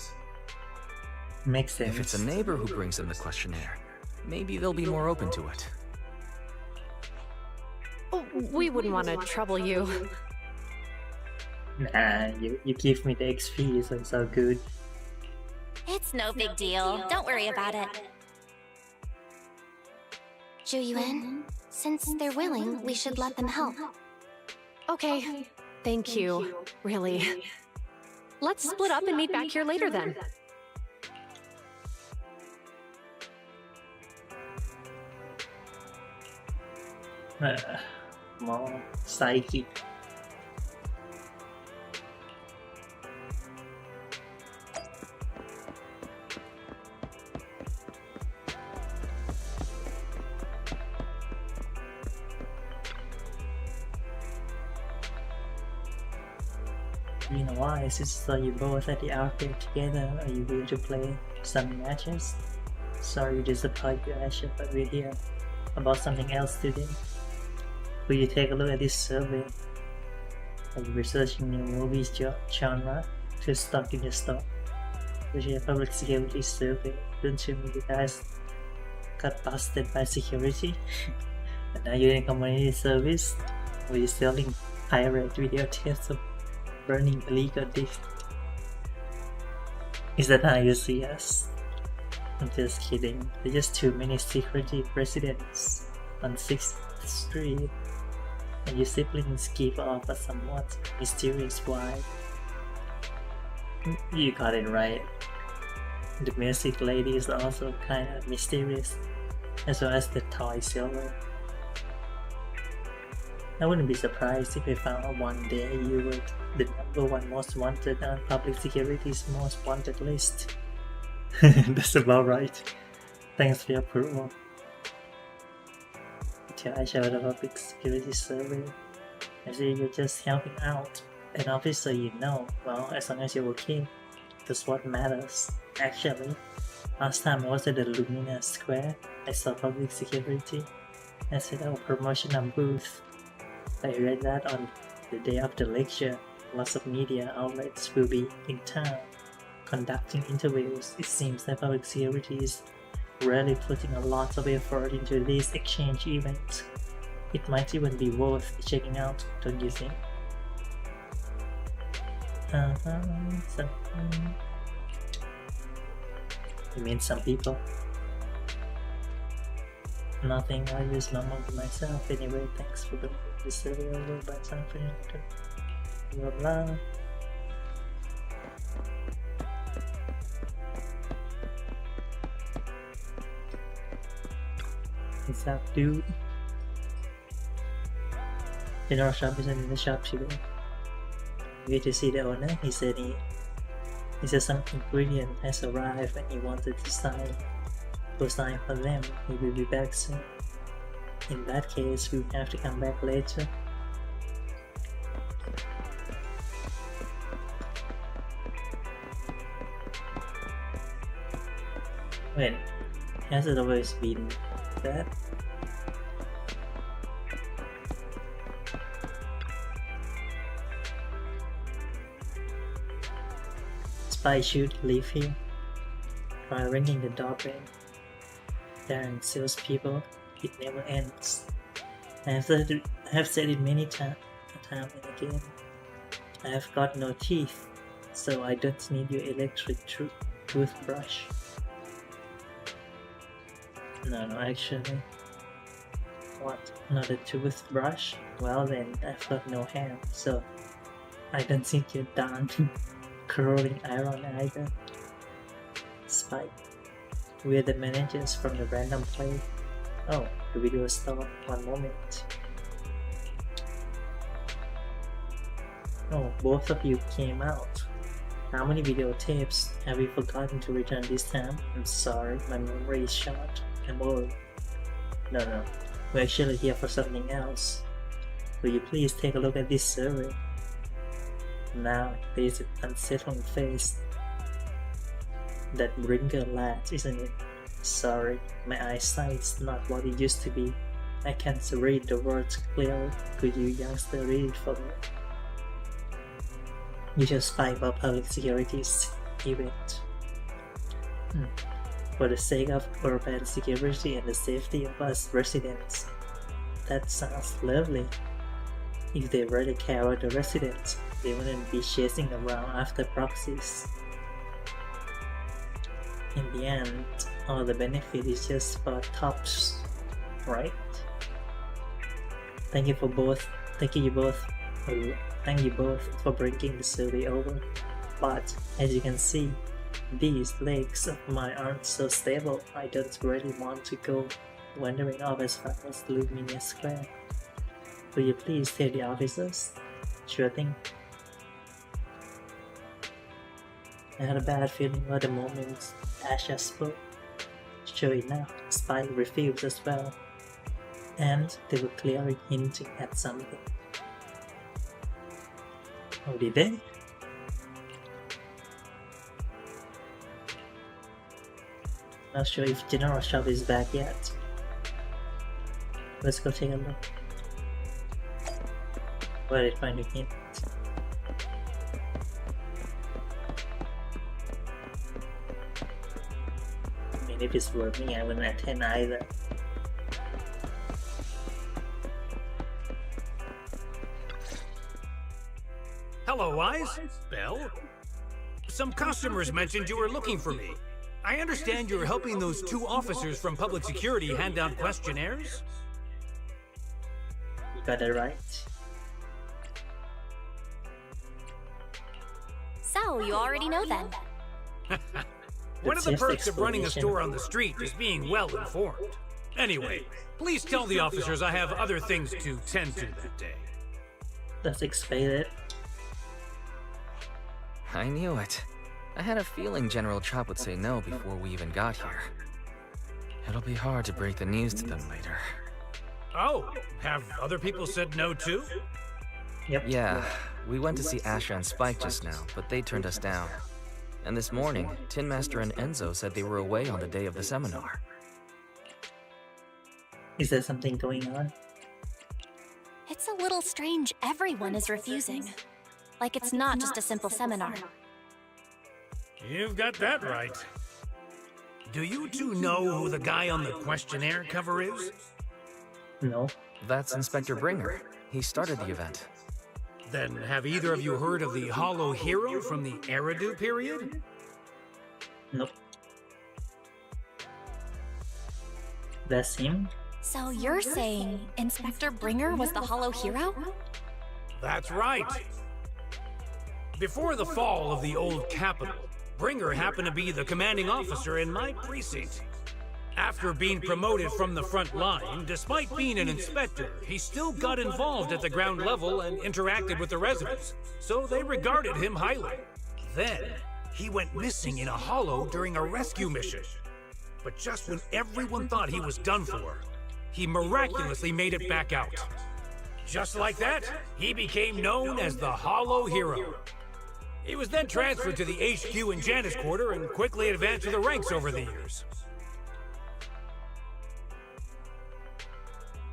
Makes sense. If it's a neighbor who brings them the questionnaire, maybe they'll be more open to it. Oh, we wouldn't want to trouble you. Nah, you give me the XP, so it's all good. It's no big deal. Don't worry about it. Zhuyuan, since they're willing, we should let them help. Okay, thank you, really. Let's split up and meet back here later then. More psychic. You know why? Since you both at the arcade together, are you here to play some matches? Sorry to disappoint you, Asha, but we're here about something else today. Will you take a look at this survey? Are you researching new movies genre to stock in your store? which is a public security survey. Don't you mean you guys got busted by security? And now you're in community service where you're selling pirate videotapes of burning illegal discs. Is that how you see us? I'm just kidding. There's just too many security residents on 6th Street, and your siblings give off a somewhat mysterious vibe. You got it right. The music lady is also kind of mysterious, as well as the toy seller. I wouldn't be surprised if I found out one day you were the #1 most wanted on public security's most wanted list. That's about right. Thanks for your approval. Till I showed the public security survey, I see you're just helping out an officer you know. Well, as long as you're okay, that's what matters. Actually, last time I was at the Lumina Square, I saw public security. I set up a promotional booth. I read that on the day of the lecture, lots of media outlets will be in town conducting interviews. It seems that public security is really putting a lot of effort into this exchange event. It might even be worth checking out, don't you think? You mean some people? Nothing, I use my mom myself anyway. Thanks for the survey over by something. Blah blah. What's up, dude? General shop isn't in the shop today. Wait to see the owner. He said some ingredient has arrived and he wanted to sign for them. He will be back soon. In that case, we'll have to come back later. Wait, has it always been that? Spy should leave here. Try ringing the doorbell. Darn salespeople, it never ends. I have said it many times and again. I have got no teeth, so I don't need your electric toothbrush. No, actually. What? Not a toothbrush? Well then, I've got no hand, so I don't need your darn curling iron either. Spike. We're the managers from the random play. Oh, the video store. One moment. Oh, both of you came out. How many videotapes have we forgotten to return this time? I'm sorry, my memory is short. I'm old. No, we're actually here for something else. Will you please take a look at this survey? Now, there is an unsettling face. That bringer lad, isn't it? Sorry, my eyesight's not what it used to be. I can't read the words clearly. Could you youngster read it for me? You just spy about public security's event. For the sake of urban security and the safety of us residents. That sounds lovely. If they really care about the residents, they wouldn't be chasing around after proxies. In the end, all the benefit is just for tops, right? Thank you both for bringing the survey over. But as you can see, these legs of mine aren't so stable. I don't really want to go wandering off as far as Lumina Square. Will you please tell the officers? Sure thing. I had a bad feeling at the moment Asha spoke. Sure enough, Spike refused as well, and they were clearly hinting at something. Oh, did they? Not sure if General Shop is back yet. Let's go take a look. Where did I find a hint? mean, if it's working, I wouldn't attend either. Hello, Eyes. Belle? Some customers mentioned you were looking for me. I understand you're helping those 2 officers from public security hand out questionnaires? You got it right. So, you already know then. One of the perks of running a store on the street is being well informed. Anyway, please tell the officers I have other things to tend to that day. That's expected. I knew it. I had a feeling General Chop would say no before we even got here. It'll be hard to break the news to them later. Oh, have other people said no too? Yep. Yeah, we went to see Asha and Spike just now, but they turned us down. And this morning, Tin Master and Enzo said they were away on the day of the seminar. Is there something going on? It's a little strange everyone is refusing. Like it's not just a simple seminar. You've got that right. Do you 2 know who the guy on the questionnaire cover is? No. That's Inspector Bringer. He started the event. Then have either of you heard of the Hollow Hero from the Eridu period? Nope. That's him? So you're saying Inspector Bringer was the Hollow Hero? That's right. Before the fall of the old capital, Bringer happened to be the commanding officer in my precinct. After being promoted from the front line, despite being an inspector, he still got involved at the ground level and interacted with the residents, so they regarded him highly. Then, he went missing in a hollow during a rescue mission. But just when everyone thought he was done for, he miraculously made it back out. Just like that, he became known as the Hollow Hero. He was then transferred to the HQ in Janus Quarter and quickly advanced to the ranks over the years.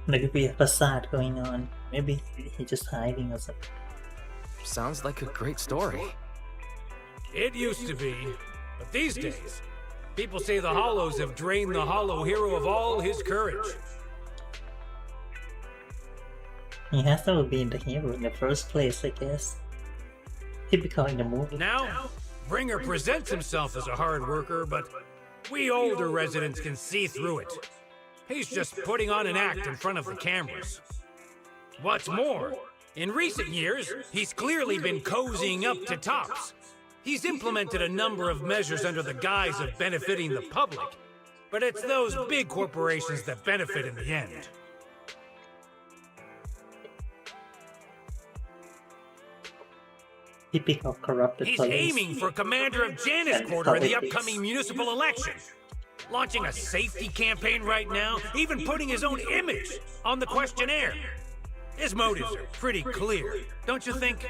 There could be a facade going on. Maybe he's just hiding or something. Sounds like a great story. It used to be, but these days, people say the Hollows have drained the Hollow Hero of all his courage. He has to have been the hero in the first place, I guess. Typical in the movie. Now, Bringer presents himself as a hard worker, but we older residents can see through it. He's just putting on an act in front of the cameras. What's more, in recent years, he's clearly been cozying up to Tops. He's implemented a number of measures under the guise of benefiting the public, but it's those big corporations that benefit in the end. Typical corrupted He's police. aiming for commander of Janus Quarter in the upcoming municipal election. Launching a safety campaign right now, even putting his own image on the questionnaire. His motives are pretty clear, don't you think?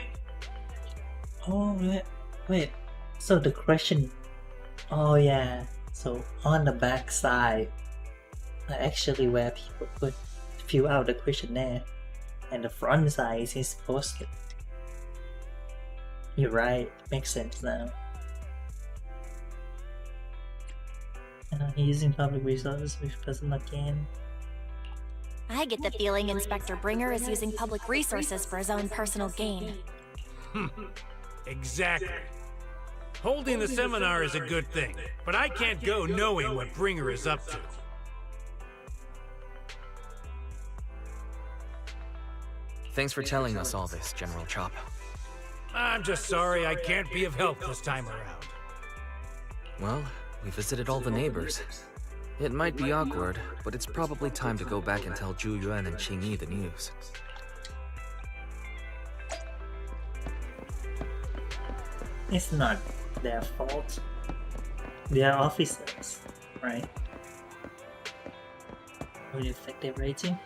Oh, wait. So the question... Oh yeah. So on the back side, actually where people could fill out the questionnaire. And the front side is his poster. You're right. Makes sense now. He's using public resources with personal gain. I get the feeling Inspector Bringer is using public resources for his own personal gain. Exactly. Holding the seminar is a good thing, but I can't go knowing what Bringer is up to. Thanks for telling us all this, General Chop. I'm just sorry I can't be of help this time around. Well, we visited all the neighbors. It might be awkward, but it's probably time to go back and tell Zhu Yuan and Qing Yi the news. It's not their fault. They are officers, right? Will it affect their rating?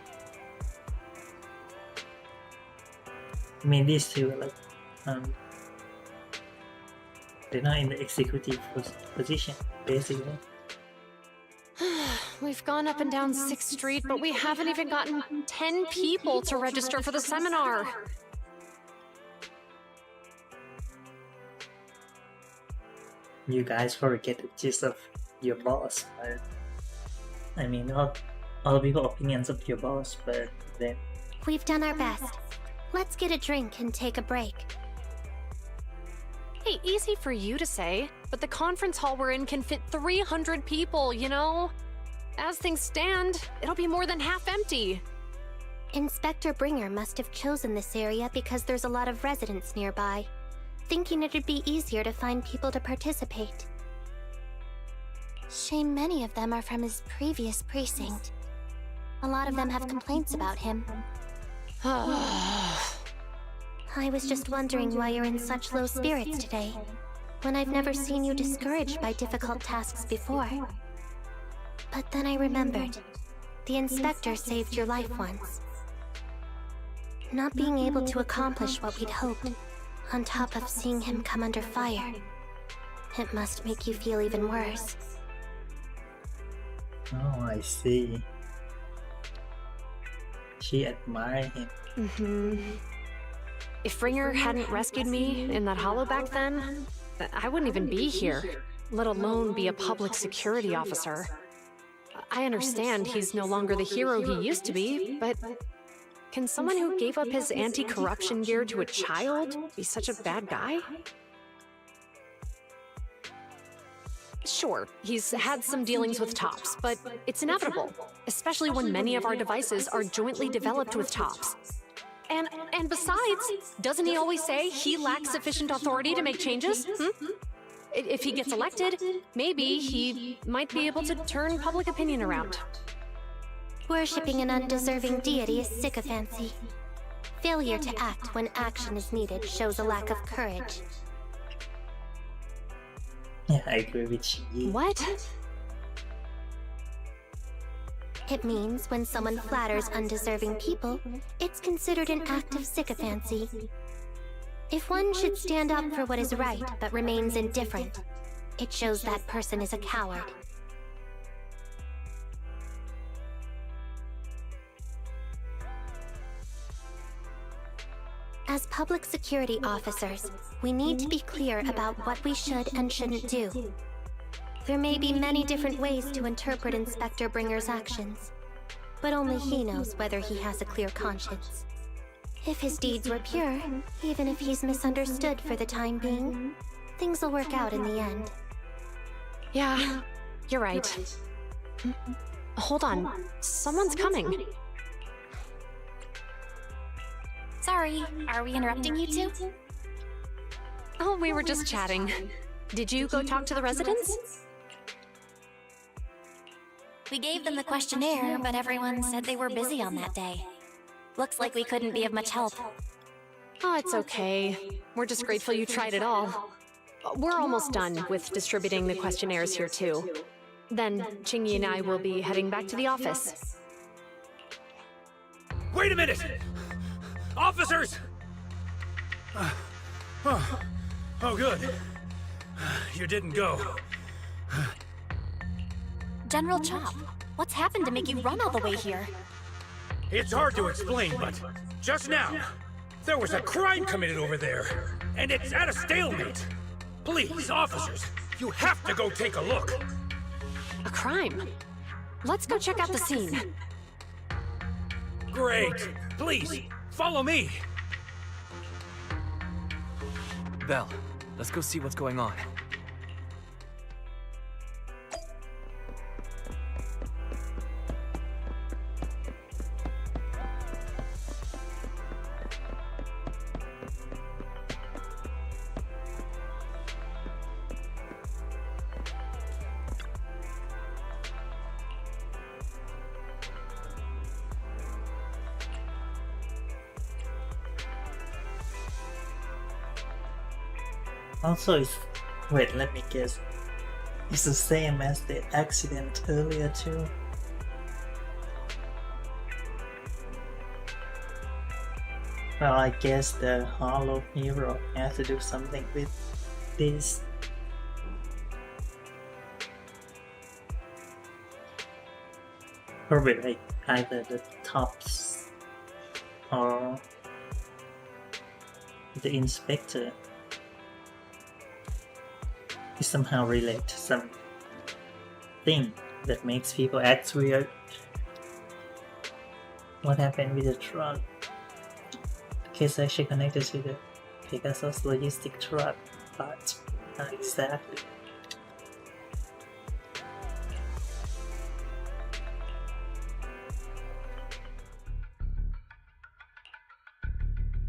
I mean, these two are like, they're not in the executive position, basically. We've gone up and down 6th Street, but we haven't even gotten 10 people to register for the seminar. You guys forget the gist of your boss, but I mean, all people's opinions of your boss, but then We've done our best. Let's get a drink and take a break. Hey, easy for you to say, but the conference hall we're in can fit 300 people, you know? As things stand, it'll be more than half empty. Inspector Bringer must have chosen this area because there's a lot of residents nearby, thinking it'd be easier to find people to participate. Shame many of them are from his previous precinct. A lot of them have complaints about him. I was just wondering why you're in such low spirits today, when I've never seen you discouraged by difficult tasks before. But then I remembered, the inspector saved your life once. Not being able to accomplish what we'd hoped, on top of seeing him come under fire, it must make you feel even worse. oh, I see. She admired him. If Ringer hadn't rescued me in that hollow back then, I wouldn't even be here, let alone be a public security officer. I understand he's no longer the hero he used to be, but can someone who gave up his anti-corruption gear to a child be such a bad guy? Sure, he's had some dealings with Tops, but it's inevitable, especially when many of our devices are jointly developed with Tops. And besides, doesn't he always say he lacks sufficient authority to make changes? If he gets elected, maybe he might be able to turn public opinion around. Worshipping an undeserving deity is sycophancy. Failure to act when action is needed shows a lack of courage. Yeah, I agree with you. What? It means when someone flatters undeserving people, it's considered an act of sycophancy. If one should stand up for what is right but remains indifferent, it shows that person is a coward. As public security officers, we need to be clear about what we should and shouldn't do. There may be many different ways to interpret Inspector Bringer's actions, but only he knows whether he has a clear conscience. If his deeds were pure, even if he's misunderstood for the time being, things will work out in the end. Yeah, you're right. Hold on, someone's coming. Sorry, are we interrupting you two? Oh, we were just chatting. Did you go talk to the residents? We gave them the questionnaire, but everyone said they were busy on that day. Looks like we couldn't be of much help. Oh, it's okay. We're just grateful you tried it all. We're almost done with distributing the questionnaires here too. Then Chingy and I will be heading back to the office. Wait a minute! Officers! Oh, good. You didn't go. General Chop, what's happened to make you run all the way here? It's hard to explain, but just now, there was a crime committed over there, and it's at a stalemate. Please, officers, you have to go take a look. A crime? Let's go check out the scene. Great. Please, follow me. Belle, let's go see what's going on. Also, wait, let me guess. It's the same as the accident earlier too. Well, I guess the Hollow Hero has to do something with this. Probably like either the Tops or the Inspector is somehow related to some thing that makes people act weird. What happened with the truck? The case actually connected to the Pegasus logistic truck, but not exactly.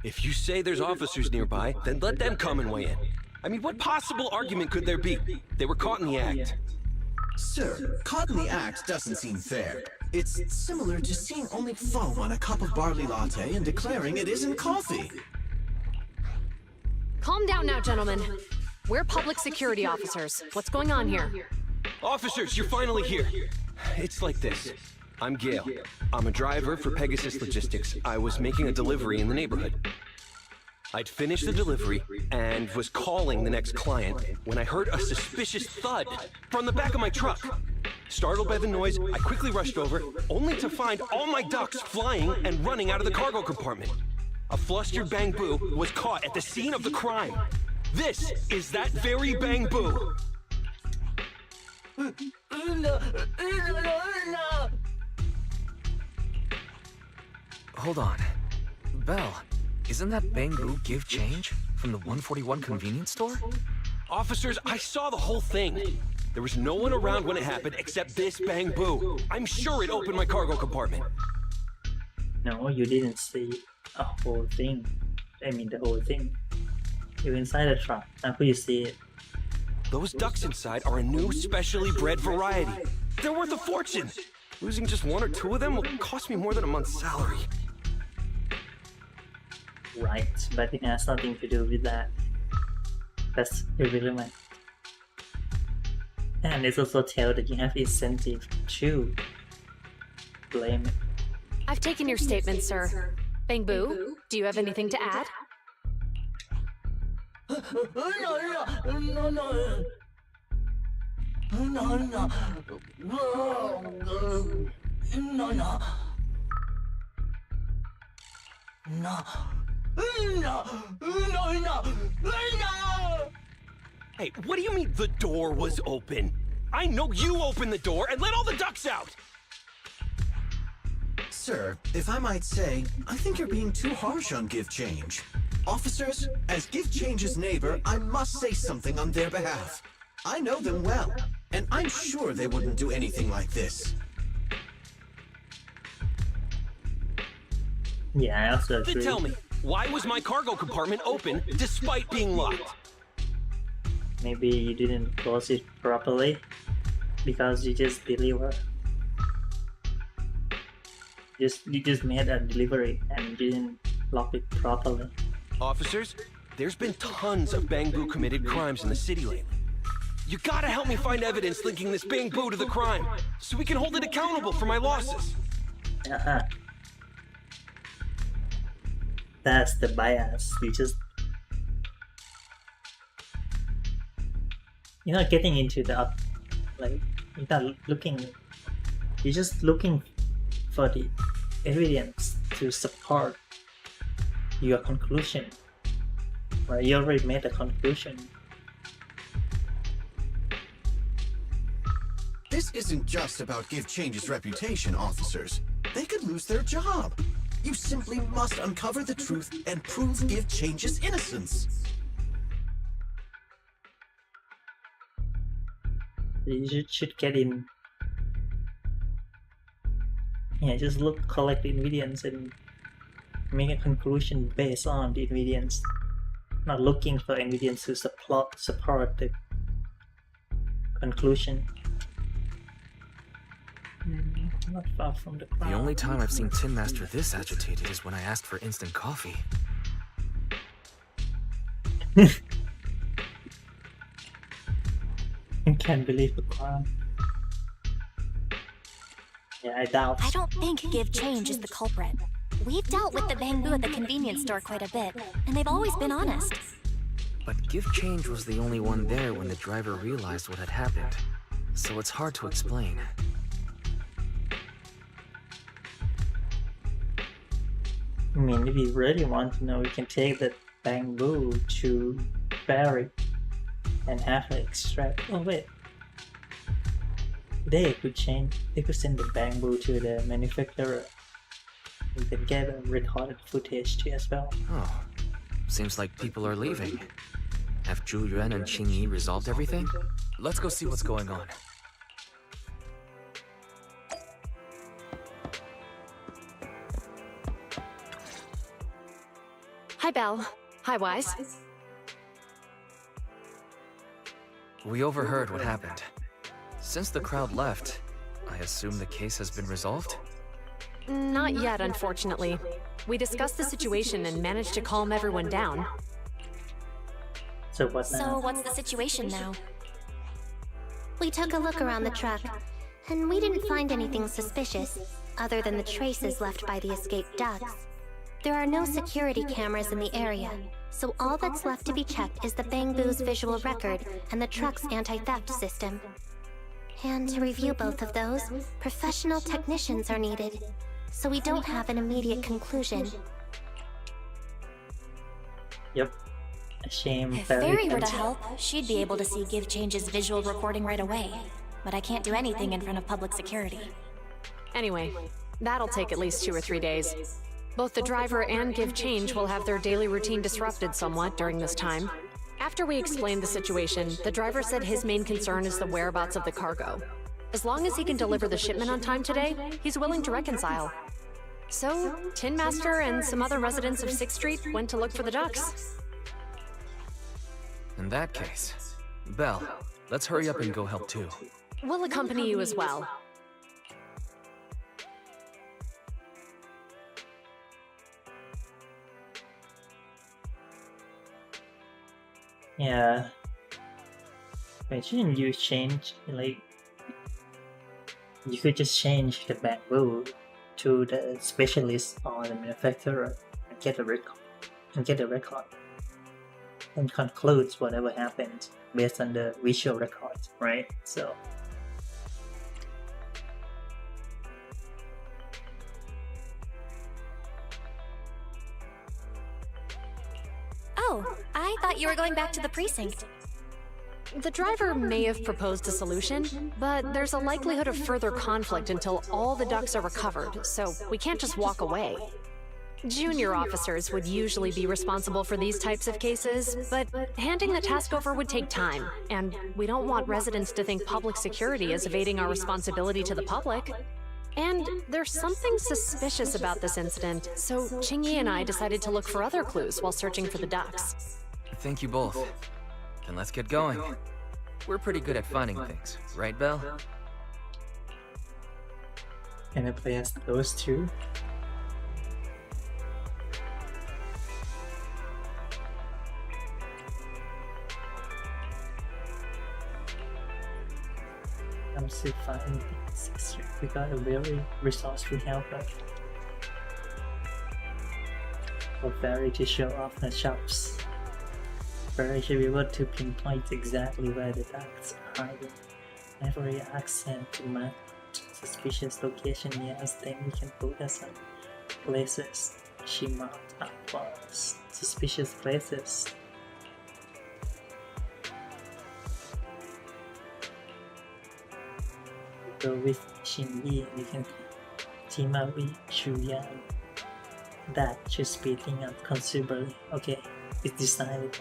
If you say there's officers nearby, then let them come and weigh in. I mean, what possible argument could there be? They were caught in the act. Sir, caught in the act doesn't seem fair. It's similar to seeing only foam on a cup of barley latte and declaring it isn't coffee. Calm down now, gentlemen. We're public security officers. What's going on here? Officers, you're finally here. It's like this. I'm Gale. I'm a driver for Pegasus Logistics. I was making a delivery in the neighborhood. I'd finished the delivery and was calling the next client when I heard a suspicious thud from the back of my truck. Startled by the noise, I quickly rushed over, only to find all my ducks flying and running out of the cargo compartment. A flustered Bang Boo was caught at the scene of the crime. This is that very Bang Boo. Hold on. Belle, isn't that Bang Boo give change from the 141 convenience store? Officers, I saw the whole thing. There was no one around when it happened except this Bang Boo. I'm sure it opened my cargo compartment. No, you didn't see a whole thing. I mean the whole thing. You're inside the truck. How could you see it? Those ducks inside are a new specially bred variety. They're worth a fortune. Losing just one or two of them will cost me more than a month's salary. Right, but it has nothing to do with that. That's irrelevant. And it's also tell that you have incentive to blame it. I've taken your statement, sir. Bang Boo, do you have anything to add? Hey, what do you mean the door was open? I know you opened the door and let all the ducks out! Sir, if I might say, I think you're being too harsh on Give Change. Officers, as Give Change's neighbor, I must say something on their behalf. I know them well, and I'm sure they wouldn't do anything like this. Yeah, I also agree. Then tell me, why was my cargo compartment open despite being locked? Maybe you didn't close it properly because you just deliver. You just made a delivery and didn't lock it properly. Officers, there's been tons of Bang Boo committed crimes in the city lately. You gotta help me find evidence linking this Bang Boo to the crime, so we can hold it accountable for my losses. That's the bias. You're not getting into the you're not looking. You're just looking for the evidence to support your conclusion. Right? You already made a conclusion. This isn't just about Give Change's reputation, officers. They could lose their job. You simply must uncover the truth and prove Give Change's innocence. You should get in. Yeah, just collect the ingredients and make a conclusion based on the ingredients. Not looking for ingredients to support the conclusion. Not far from the crowd. The only time I've seen Tin Master this agitated is when I asked for instant coffee. I can't believe the crowd. Yeah, I doubt. I don't think Give Change is the culprit. We've dealt with the Bang Boo at the convenience store quite a bit, and they've always been honest. But Give Change was the only one there when the driver realized what had happened, so it's hard to explain. I mean, if you really want to know, we can take the Bang Boo to Barry and have her extract. Oh wait, They could send the bamboo to the manufacturer. We can get a recorded footage too as well. Oh, seems like people are leaving. Have Zhu Yuan and Qing Yi resolved everything? Let's go see what's going on. Hi, Belle. Hi, Wise. We overheard what happened. Since the crowd left, I assume the case has been resolved? Not yet, unfortunately. We discussed the situation and managed to calm everyone down. So what now? So what's the situation now? We took a look around the truck, and we didn't find anything suspicious, other than the traces left by the escaped ducks. There are no security cameras in the area, so all that's left to be checked is the Bangbu's visual record and the truck's anti-theft system. And to review both of those, professional technicians are needed, so we don't have an immediate conclusion. Yep. A shame. If Fairy were to help, she'd be able to see Give Change's visual recording right away. But I can't do anything in front of public security. Anyway, that'll take at least 2 or 3 days. Both the driver and Give Change will have their daily routine disrupted somewhat during this time. After we explained the situation, the driver said his main concern is the whereabouts of the cargo. As long as he can deliver the shipment on time today, he's willing to reconcile. So, Tin Master and some other residents of 6th Street went to look for the ducks. In that case, Belle, let's hurry up and go help too. We'll accompany you as well. Yeah. Why shouldn't you change, like, you could just change the bamboo to the specialist or the manufacturer and get a record. And concludes whatever happened based on the visual record, right? So Oh, I thought you were going back to the precinct. The driver may have proposed a solution, but there's a likelihood of further conflict until all the ducks are recovered, so we can't just walk away. Junior officers would usually be responsible for these types of cases, but handing the task over would take time, and we don't want residents to think public security is evading our responsibility to the public. And there's something suspicious about this incident, so Qingyi and I decided to look for other clues while searching for the ducks. Thank you both. Then let's get going. We're pretty good at finding things, right, Belle? can I play as those two? I'm still finding things. We got a very resourceful helper for Fairy to show off the shops. Fairy should be able to pinpoint exactly where the ducks are hiding. Every accent to mark suspicious location near us, then we can focus on places she marked up for us. Suspicious places. So with Xingyi, we can team up with Shuyan. That should speed things up considerably. Okay, it's decided.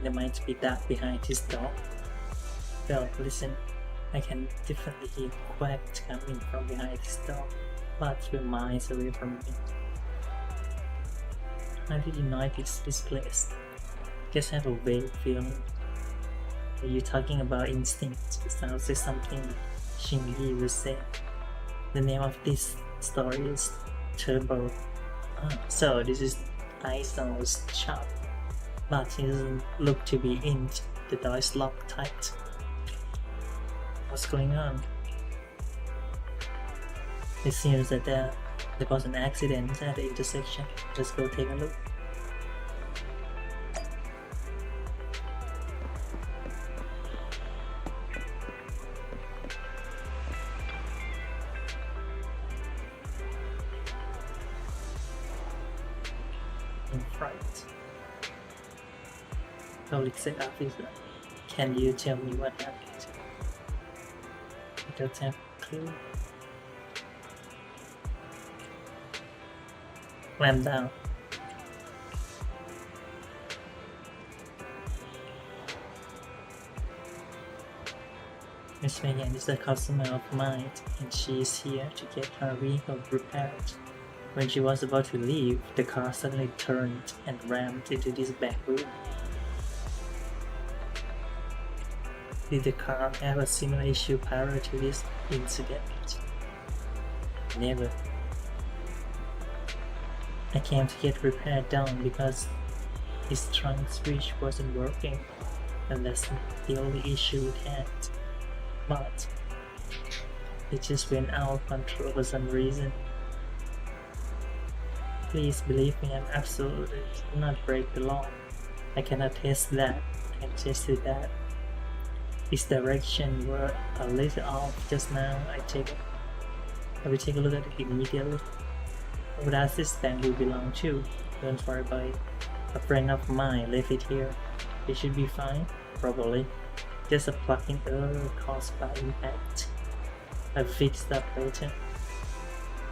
There might be that behind his door. Well, listen, I can definitely hear Quack coming from behind his door, but we're miles away from me. How did you notice this place? Guess I have a vague feeling. Are you talking about instinct? It sounds like something Xingyi would say. The name of this story is Turbo. So this is Aizo's shop. But he doesn't look to be in. The door is locked tight. What's going on? It seems that there was an accident at the intersection. Let's go take a look. taking fright. Public safety officer, can you tell me what happened? I don't have a clue. Clamp down. Miss Megan is a customer of mine, and she is here to get her vehicle repaired. When she was about to leave, the car suddenly turned and rammed into this back room. Did the car have a similar issue prior to this incident? Never. I came to get repaired done because his trunk switch wasn't working, and that's the only issue it had. But it just went out of control for some reason. Please believe me, I'm absolutely not break the law. I cannot test that. I can test that. His direction were a little off just now. I will take a look at it immediately. Who does this bank will belong to? Don't worry about it. A friend of mine left it here. It should be fine, probably. Just a plug-in error caused by impact. I'll fix that later.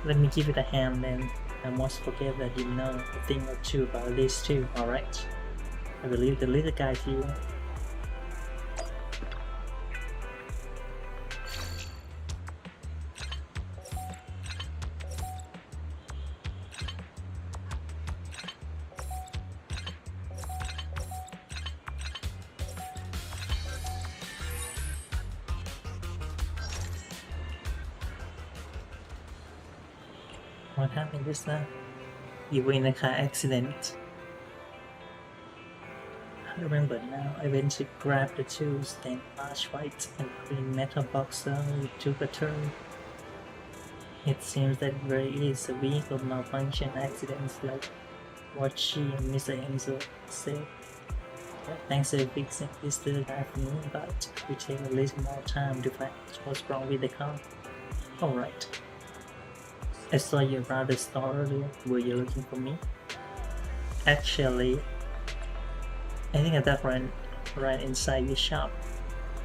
Let me give it a hand then. I must forget that you know a thing or two about this too, alright? I will leave the little guy to you. What happened just now? You were in a car accident. I remember now. I went to grab the tools, then large white and green metal box suddenly took a turn. It seems that there is a vehicle malfunction accident like what she and Mr. Enzo said. Thanks for fixing this little guy for me, but we take a little more time to find what's wrong with the car. Alright. I saw your brother's store earlier. Were you looking for me? Actually, I think I that right inside your shop.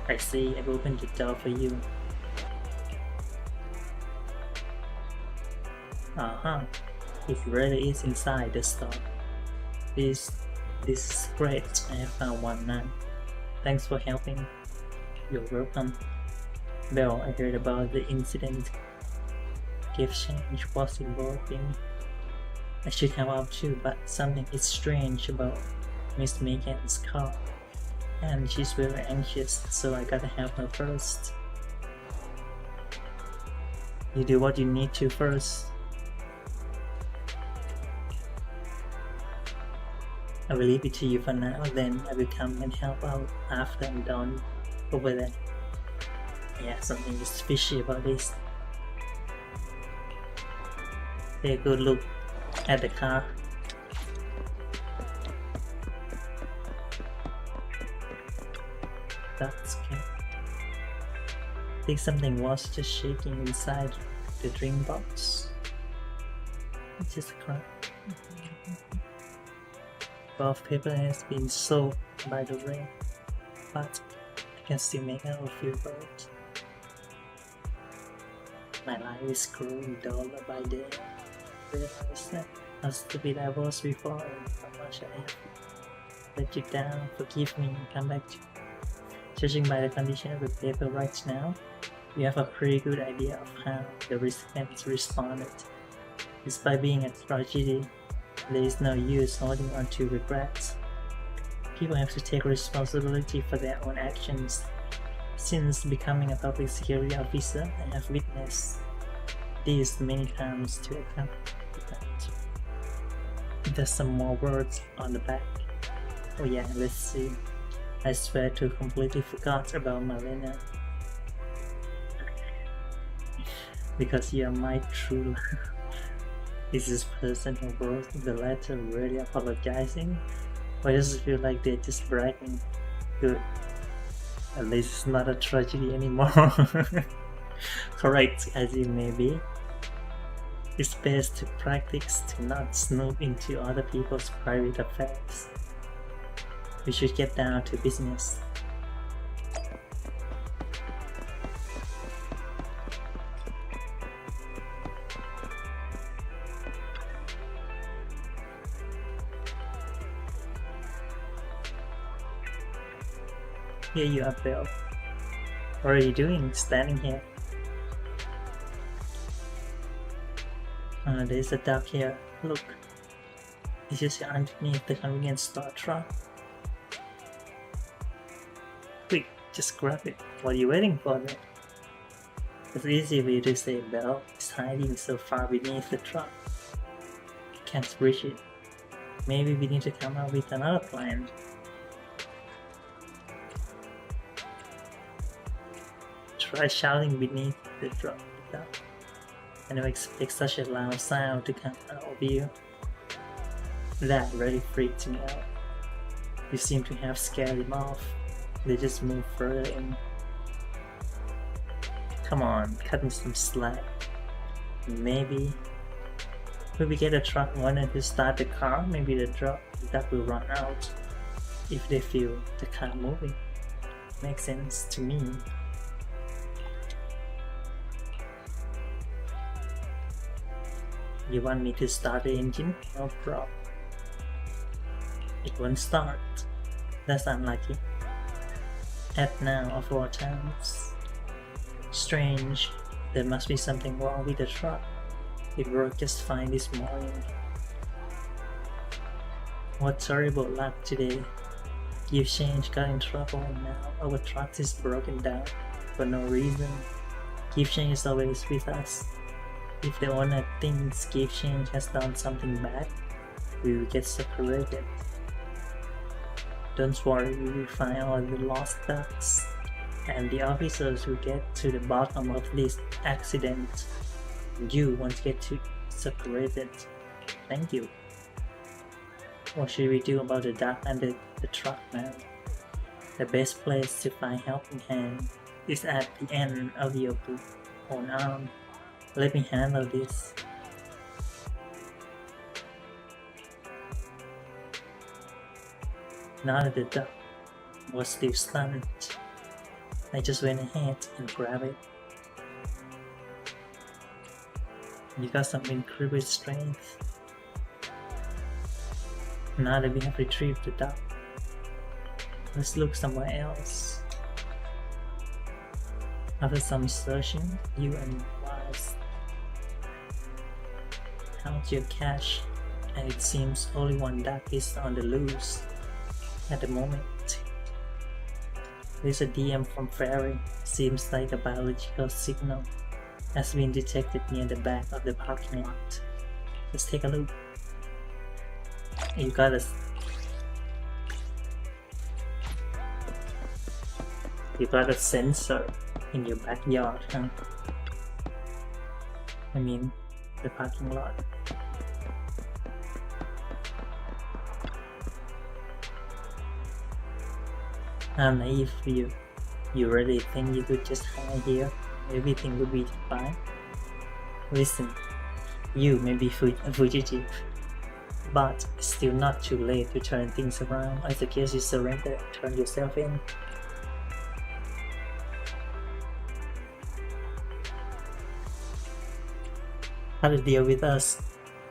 I see. I've opened the door for you. It really is inside the store. This is great. I have found one now. Thanks for helping. You're welcome. Well, I heard about the incident. Gift change was involved in. I should have out too, but something is strange about Miss Megan's car, and she's very anxious, so I gotta help her first. You do what you need to first. I will leave it to you for now, then I will come and help out after I'm done over there. Yeah, something is fishy about this. Take a good look at the car. That's okay. I think something was just shaking inside the drink box. It's just a crack. Both paper has been soaked by the rain, but I can still make out a few words. My life is growing duller by day. Realize that how stupid I was before and how much I have let you down. Forgive me and come back to you. Judging by the condition of the paper right now, you have a pretty good idea of how the recipients responded. Despite being a tragedy, there is no use holding on to regrets. People have to take responsibility for their own actions. Since becoming a public security officer, I have witnessed this many times to account. There's some more words on the back. Oh yeah, let's see. I swear to completely forgot about Marina. Because you are my true love. Is this person who wrote the letter really apologizing? Or does it feel like they're just bragging? Good. At least it's not a tragedy anymore. Correct as it may be. It's best to practice to not snoop into other people's private affairs. We should get down to business. Here you are, Bill. What are you doing standing here? There's a duck here. Look. It's just underneath the convenience store truck. Quick, just grab it. What are you waiting for then? It's easy for you to say Belle is hiding so far beneath the truck. Can't reach it. Maybe we need to come up with another plan. Try shouting beneath the truck. I never expect such a loud sound to come out of you. That really freaked me out. You seem to have scared him off. They just moved further in. Come on, cut me some slack. Maybe when we get a truck owner to start the car, maybe the duck will run out if they feel the car moving. Makes sense to me. You want me to start the engine? No problem. It won't start. That's unlucky. At now of all times. Strange. There must be something wrong with the truck. It worked just fine this morning. What terrible luck today. Give change got in trouble and now our truck is broken down for no reason. Give change is always with us. If the owner thinks Give Change has done something bad, we will get separated. Don't worry, we will find all the lost ducks, and the officers will get to the bottom of this accident. You won't get to separated. Thank you. What should we do about the duck under the truck now? The best place to find helping hand is at the end of your own arm. Let me handle this. Now that the duck was still stunned, I just went ahead and grabbed it. You got some incredible strength. Now that we have retrieved the duck, let's look somewhere else. After some searching, you and Wise count your cash, and it seems only one duck is on the loose at the moment. There's a DM from Fairy. Seems like a biological signal has been detected near the back of the parking lot. Let's take a look. You got a sensor in your backyard, huh? I mean, the parking lot. How naive for you. You really think you could just hide here? Everything would be fine? Listen, you may be a fugitive, but it's still not too late to turn things around. I suggest you surrender and turn yourself in. How to deal with us?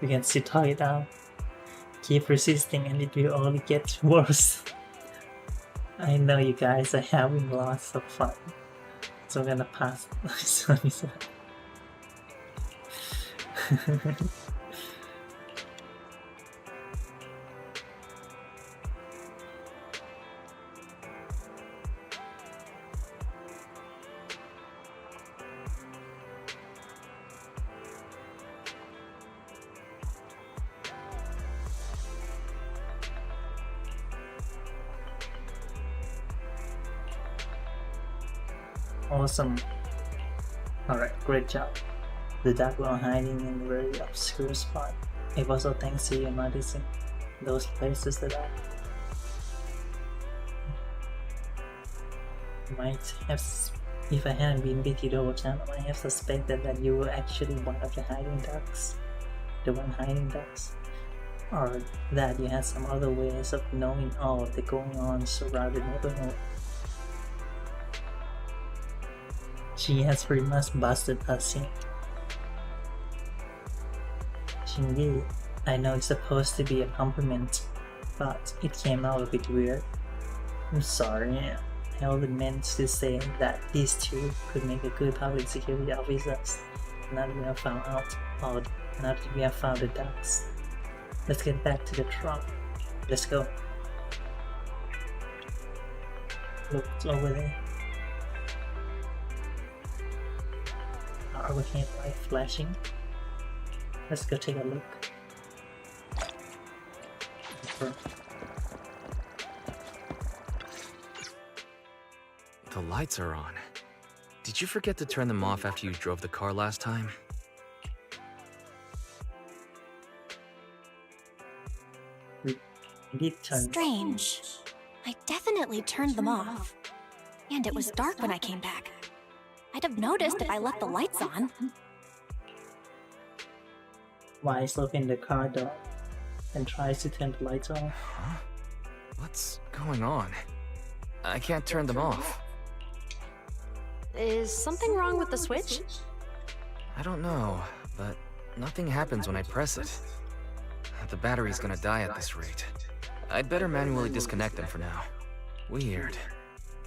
We can still talk it out. Keep resisting and it will only get worse. I know you guys are having lots of fun, so I'm gonna pass. Sorry. Awesome. Alright, great job. The duck were hiding in a very obscure spot. It was also thanks to you noticing those places that I might have If I hadn't been with you the whole time, I have suspected that you were actually one of the hiding ducks. The one hiding ducks. Or that you had some other ways of knowing all the going on around the neighborhood. She has pretty much busted us in. Shinji, I know it's supposed to be a compliment, but it came out a bit weird. I'm sorry. I only meant to say that these two could make a good public security officers. Now that we have found out, or now that we have found the ducks. Let's get back to the truck. Let's go. Look, it's over there. Are we headlight flashing? Let's go take a look. The lights are on. Did you forget to turn them off after you drove the car last time? Strange. I definitely turned them off. And it was dark when I came back. I'd have noticed if I left the lights on. Wise look in the car door and tries to turn the lights on. Huh? What's going on? I can't turn them off. Is something wrong with the switch? I don't know, but nothing happens when I press it. The battery's gonna die at this rate. I'd better manually disconnect them for now. Weird.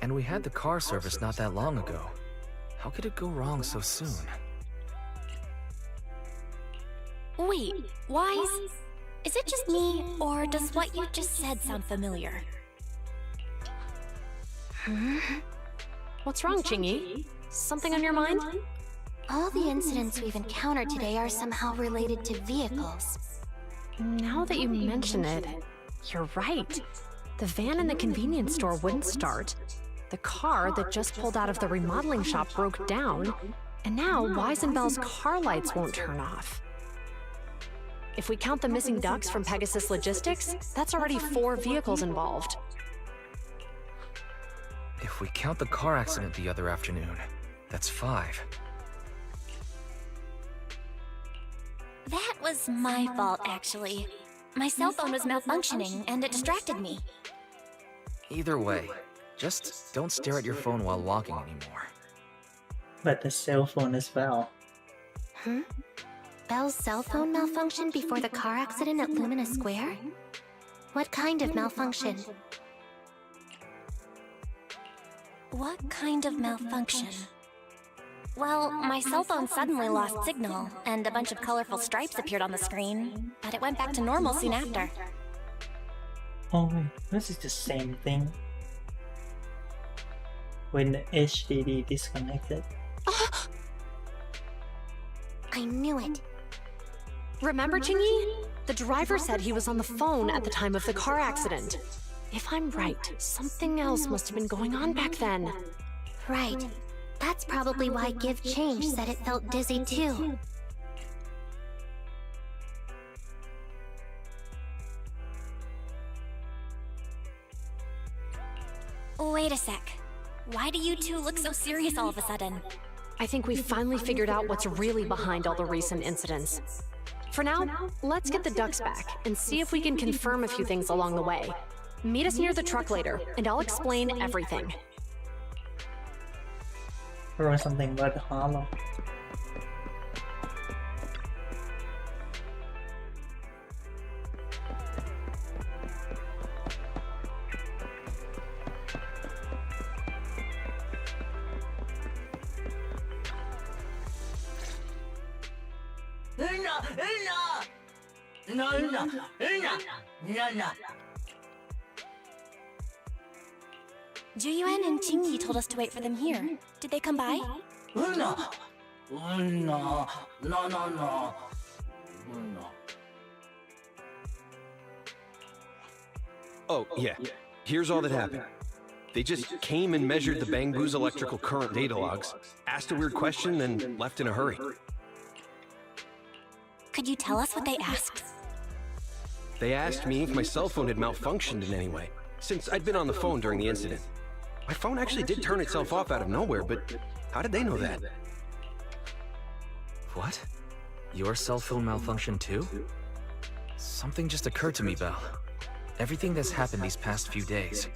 And we had the car service not that long ago. How could it go wrong so soon? Wait, Wise? Is it just me, or does what you just said sound familiar? What's wrong, Chingy? Something on your mind? All the incidents we've encountered today are somehow related to vehicles. Now that you mention it, you're right. The van in the convenience store wouldn't start. The car that just pulled out of the remodeling shop broke down. And now Wise and Bell's car lights won't turn off. If we count the missing ducks from Pegasus Logistics, that's already 4 vehicles involved. If we count the car accident the other afternoon, that's 5. That was my fault, actually. My cell phone was malfunctioning, and it distracted me. Either way, just don't stare at your phone while walking anymore. But the cell phone as well. Bell's cell phone malfunctioned before the car accident at Lumina Square? What kind of malfunction? What kind of malfunction? Well, my cell phone suddenly lost signal, and a bunch of colorful stripes appeared on the screen, but it went back to normal soon after. Oh wait, this is the same thing. When the HDD disconnected. I knew it. Remember, Chingy? The driver said he was on the phone at the time of the car accident. If I'm right, something else must have been going on back then. Right. That's probably why Give Change said it felt dizzy too. Wait a sec. Why do you two look so serious all of a sudden? I think we finally figured out what's really behind all the recent incidents. For now, let's get the ducks back and see if we can confirm a few things along the way. Meet us near the truck later, and I'll explain everything. Or something about the hollow. Juyuan and Chingy told us to wait for them here. Did they come by? No. Oh, yeah. Here's all that happened. They just came and measured the Bangbu's electrical current data logs, asked a weird question, then left in a hurry. Could you tell us what they asked? They asked me if my cell phone had malfunctioned in any way, since I'd been on the phone during the incident. My phone actually did turn itself off out of nowhere, but how did they know that? What? Your cell phone malfunctioned too? Something just occurred to me, Belle. Everything that's happened these past few days,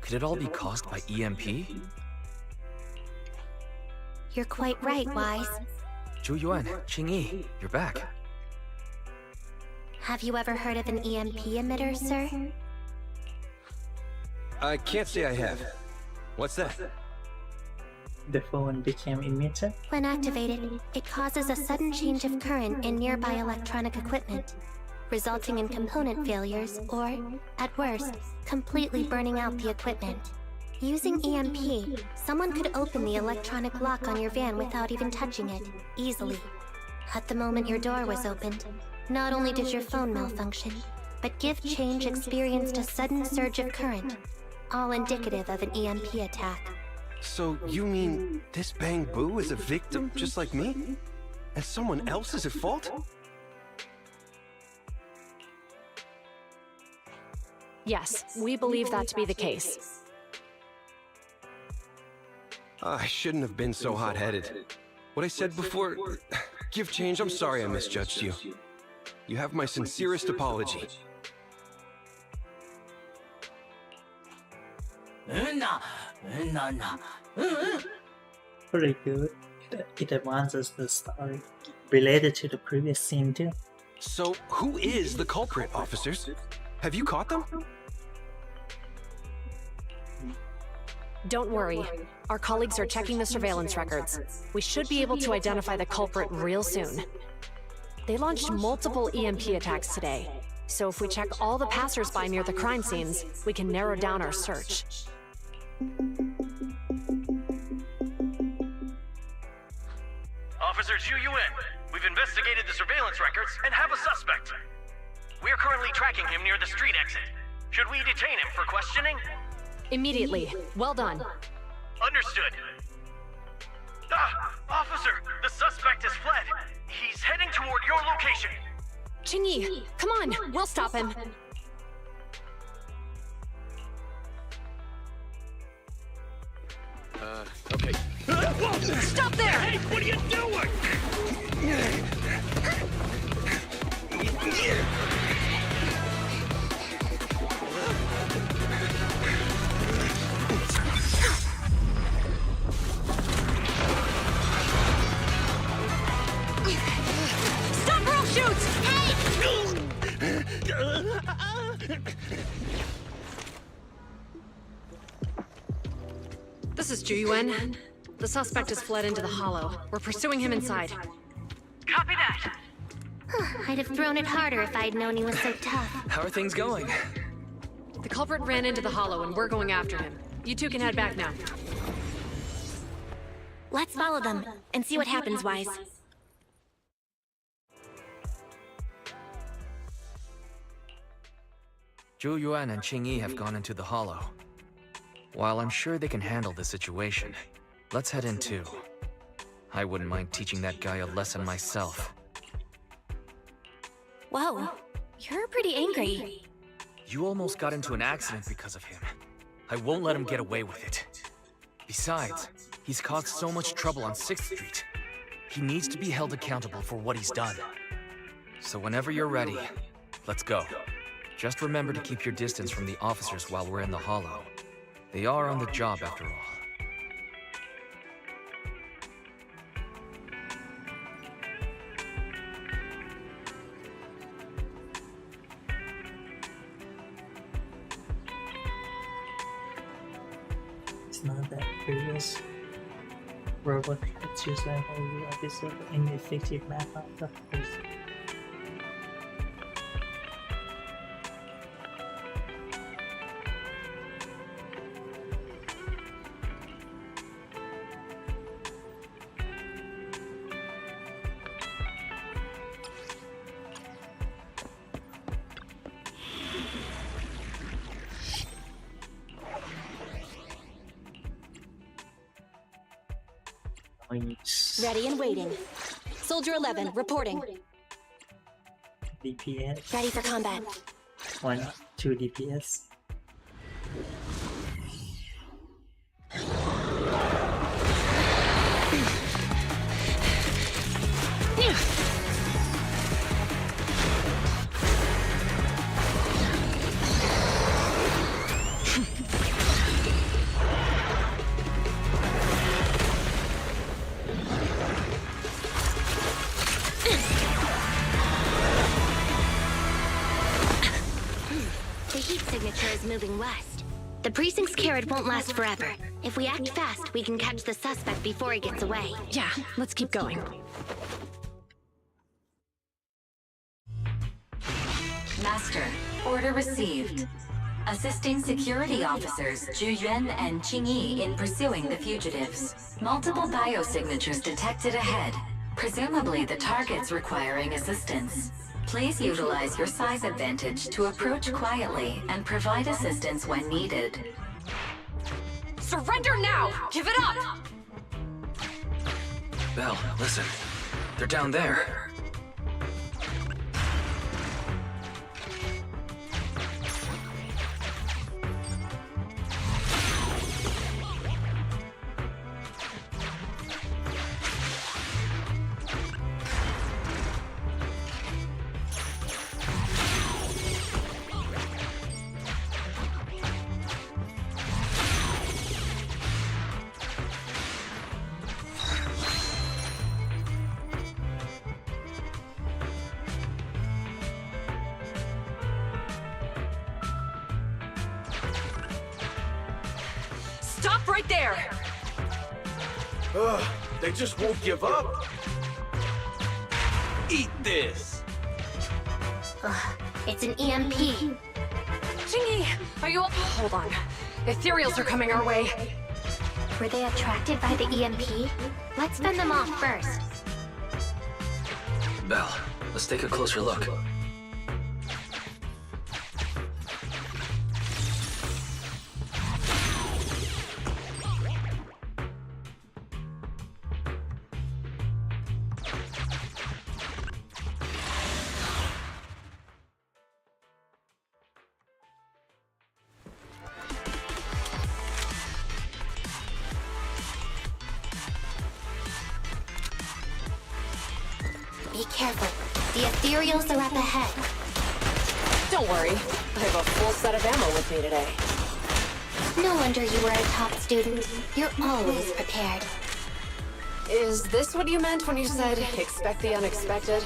could it all be caused by EMP? You're quite right, Wise. Zhu Yuan, Qingyi, you're back. Have you ever heard of an EMP emitter, sir? I can't say I have. What's that? The phone became emitter? When activated, it causes a sudden change of current in nearby electronic equipment, resulting in component failures or, at worst, completely burning out the equipment. Using EMP, someone could open the electronic lock on your van without even touching it, easily. At the moment your door was opened, not only did your phone malfunction, but Give Change experienced a sudden surge of current, all indicative of an EMP attack. So you mean this Bang Boo is a victim just like me? And someone else is at fault? Yes, we believe that to be the case. I shouldn't have been so hot-headed. What I said before... Give Change, I'm sorry I misjudged you. You have my sincerest apology. Pretty good. It advances the story. Related to the previous scene too. So, who is the culprit, officers? Have you caught them? Don't worry. Our colleagues are checking the surveillance records. We should be able to identify the culprit real soon. They launched multiple EMP attacks today, so if we check all the passers-by near the crime scenes, we can narrow down our search. Officer Zhu Yuan, we've investigated the surveillance records and have a suspect. We're currently tracking him near the street exit. Should we detain him for questioning? Immediately. Well done. Understood. Officer, the suspect has fled. He's heading toward your location. Qingyi, come on, we'll stop him. Okay. Stop there! Hey, what are you doing? Stop or I'll shoot! This is Zhu Yuan. The suspect has fled into the hollow. We're pursuing him inside. Copy that. I'd have thrown it harder if I'd known he was so tough. How are things going? The culprit ran into the hollow and we're going after him. You two can head back now. Let's follow them and see what happens, Wise. Zhu Yuan and Qingyi have gone into the hollow. While I'm sure they can handle the situation, let's head in too. I wouldn't mind teaching that guy a lesson myself. Whoa, you're pretty angry. You almost got into an accident because of him. I won't let him get away with it. Besides, he's caused so much trouble on 6th Street. He needs to be held accountable for what he's done. So whenever you're ready, let's go. Just remember to keep your distance from the officers while we're in the hollow. They are on the job after all. It's not that previous robot that's used like every episode in the fictive map of the course. Ready and waiting. Soldier 11, reporting. DPS. Ready for combat. Why not 2 DPS? is moving west. The precinct's carrot won't last forever. If we act fast, we can catch the suspect before he gets away. Yeah, let's keep going. Master, order received. Assisting security officers Zhu Yuan and Qing Yi in pursuing the fugitives. Multiple biosignatures detected ahead. Presumably the targets requiring assistance. Please utilize your size advantage to approach quietly and provide assistance when needed. Surrender now! Give it up! Belle, listen. They're down there. Stop right there! Ugh, they just won't give up. Eat this! Ugh, it's an EMP. Jingy, are you... Hold on. Ethereals are coming our way. Were they attracted by the EMP? Let's fend them off first. Belle, let's take a closer look. Be careful. The ethereals are up ahead. Don't worry. I have a full set of ammo with me today. No wonder you were a top student. You're always prepared. Is this what you meant when you said, expect the unexpected?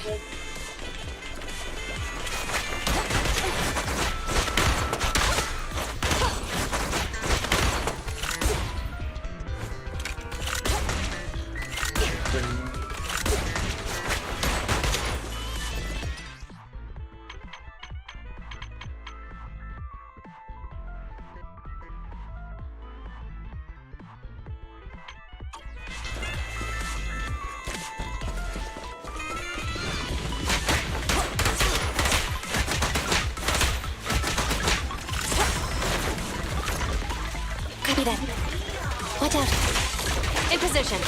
Copy that. Watch out. In position.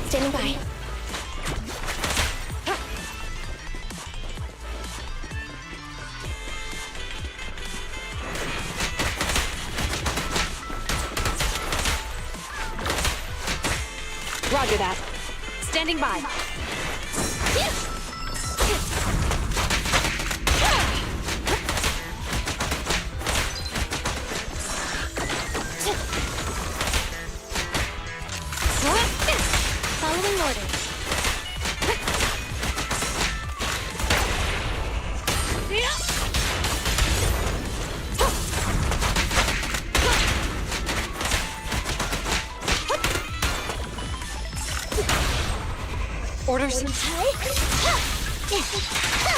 Standing by. Roger that. Standing by. Following orders. Orders. In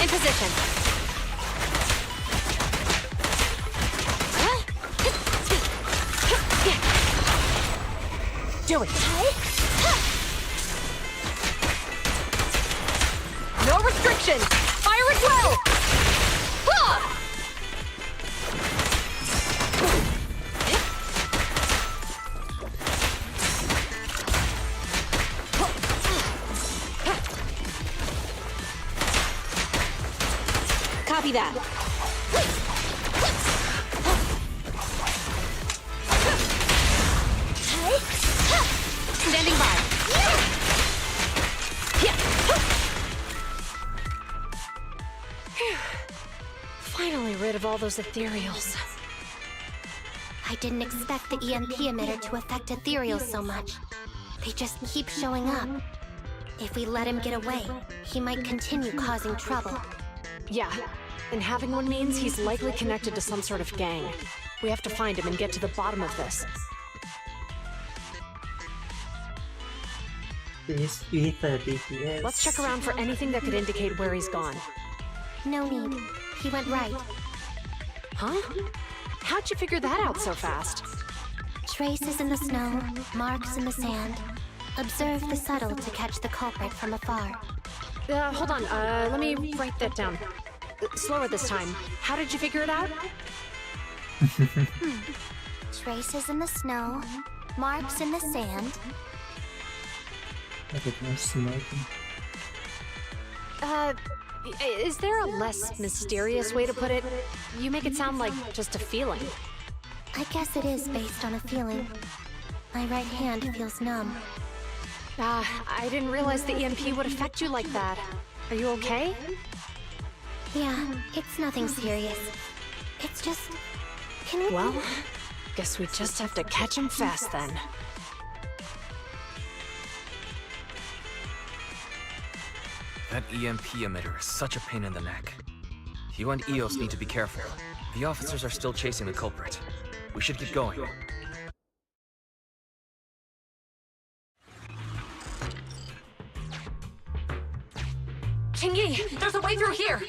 position. Do it. No restrictions! Fire at will! Copy that. Standing by. Yeah. Phew. Finally rid of all those ethereals. I didn't expect the EMP emitter to affect ethereals so much. They just keep showing up. If we let him get away, he might continue causing trouble. Yeah, and having one means he's likely connected to some sort of gang. We have to find him and get to the bottom of this. This ether DPS. Let's check around for anything that could indicate where he's gone. No need. He went right. Huh? How'd you figure that out so fast? Traces in the snow, marks in the sand. Observe the subtle to catch the culprit from afar. Hold on, let me write that down. Slower this time. How did you figure it out? Traces in the snow, marks in the sand. Look at my smoking. Is there a less mysterious way to put it? You make it sound like just a feeling. I guess it is based on a feeling. My right hand feels numb. I didn't realize the EMP would affect you like that. Are you okay? Yeah, it's nothing serious. It's just... Can we... Well, guess we just have to catch him fast then. That EMP emitter is such a pain in the neck. You and EOS need to be careful. The officers are still chasing the culprit. We should keep going. Chingy, there's a way through here!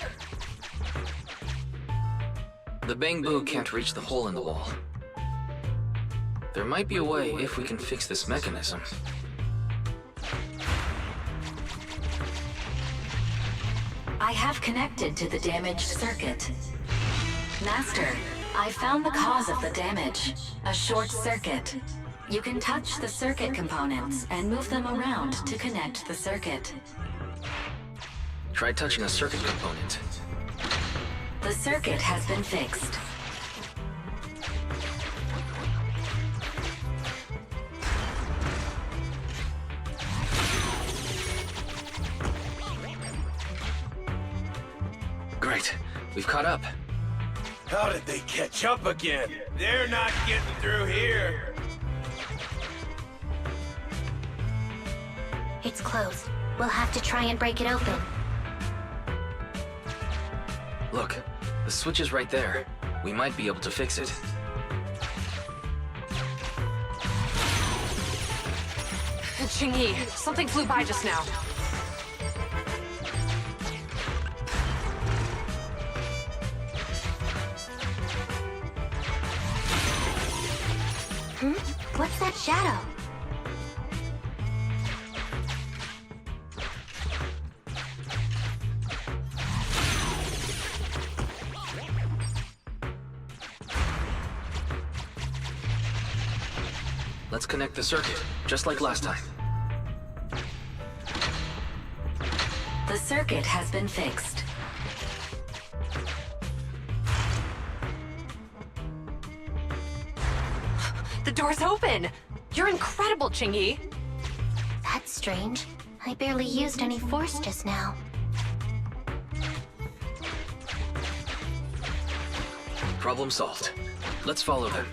The bamboo can't reach the hole in the wall. There might be a way if we can fix this mechanism. I have connected to the damaged circuit. Master, I found the cause of the damage. A short circuit. You can touch the circuit components and move them around to connect the circuit. Try touching a circuit component. The circuit has been fixed. Great. We've caught up. How did they catch up again? They're not getting through here. It's closed. We'll have to try and break it open. Look, the switch is right there. We might be able to fix it. Chingy, something flew by just now. What's that shadow? Let's connect the circuit, just like last time. The circuit has been fixed. The door's open! You're incredible, Chingy! That's strange. I barely used any force just now. Problem solved. Let's follow them.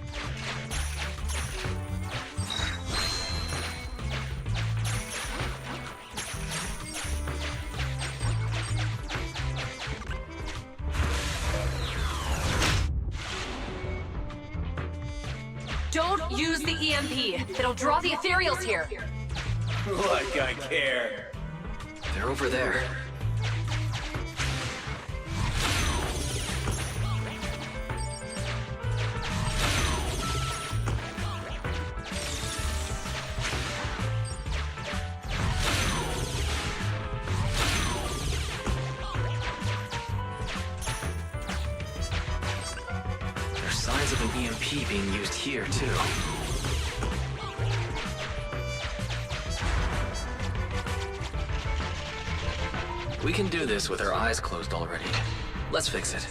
Don't use the EMP. It'll draw the ethereals here. Like I care. They're over there. There's signs of an EMP being used here, too. We can do this with our eyes closed already. Let's fix it.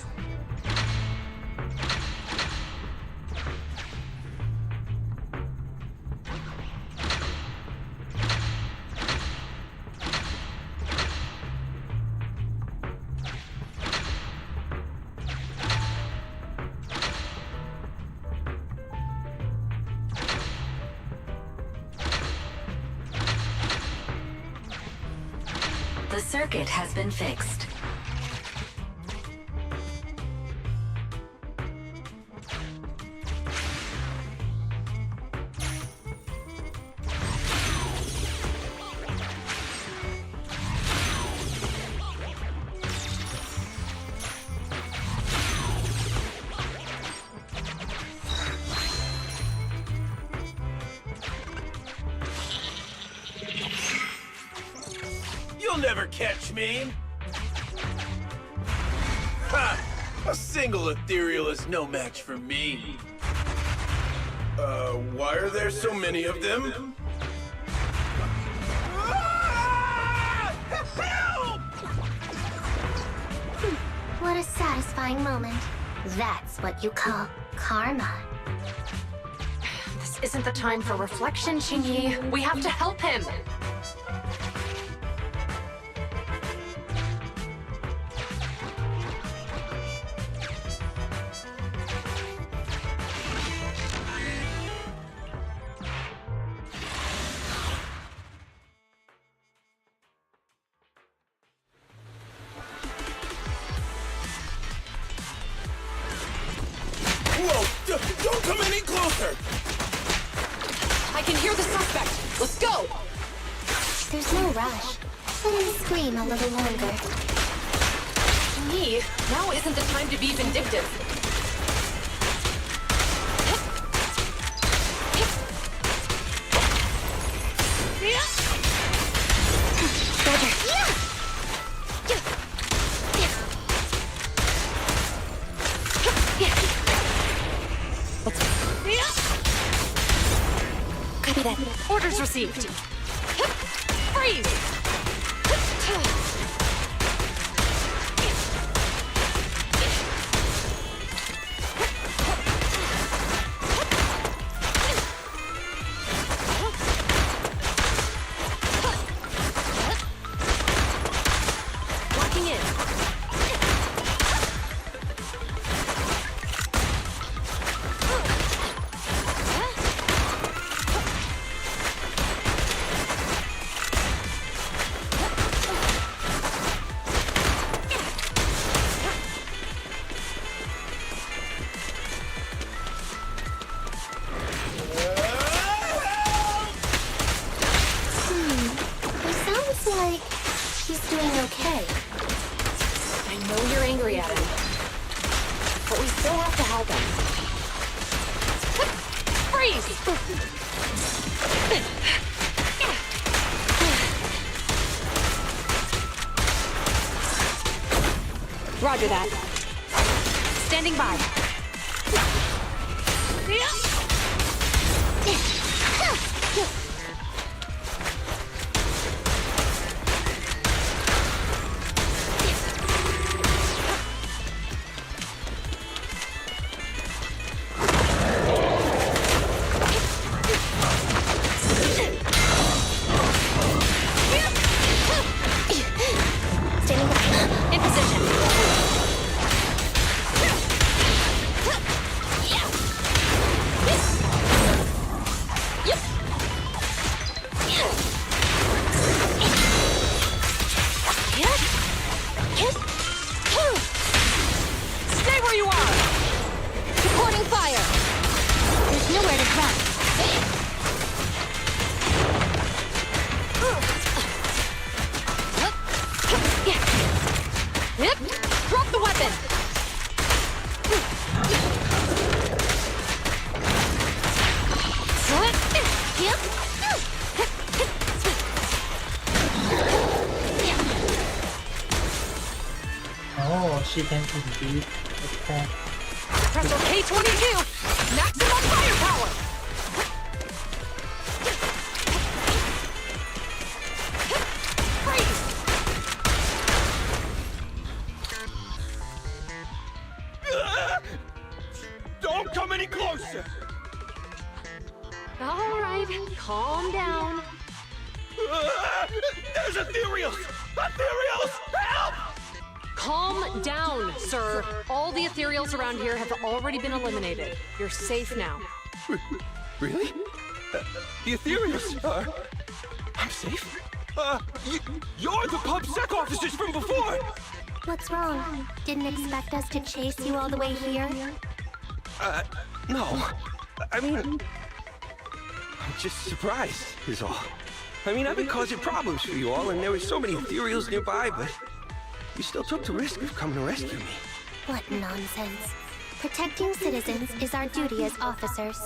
circuit has been fixed. You'll never catch me! Ha! A single ethereal is no match for me. Why are there so many of them? Help! What a satisfying moment. That's what you call karma. This isn't the time for reflection, Chingy. We have to help him. Whoa! Don't come any closer! I can hear the suspect. Let's go! There's no rush. Let him scream a little longer. Me? Now isn't the time to be vindictive. Copy that. Orders received. Freeze! Locking in. It sounds like he's doing okay. I know you're angry at him, but we still have to help him. Freeze! Roger that. Standing by. Standing by. In position. Stay where you are! Supporting fire! There's nowhere to run. Yep. Drop the weapon! Oh, she can indeed attack. Pressor K-22! Maximum firepower! Freeze! Don't come any closer! All right, calm down. There's ethereals! Ethereals! Help! Calm down, sir. All the ethereals around here have already been eliminated. You're safe now. Really? The ethereals are... I'm safe? You're the PubSec officers from before! What's wrong? Didn't expect us to chase you all the way here? No. I mean, I'm just surprised, is all. I mean, I've been causing problems for you all, and there were so many ethereals nearby, but you still took the risk of coming to rescue me. What nonsense. Protecting citizens is our duty as officers.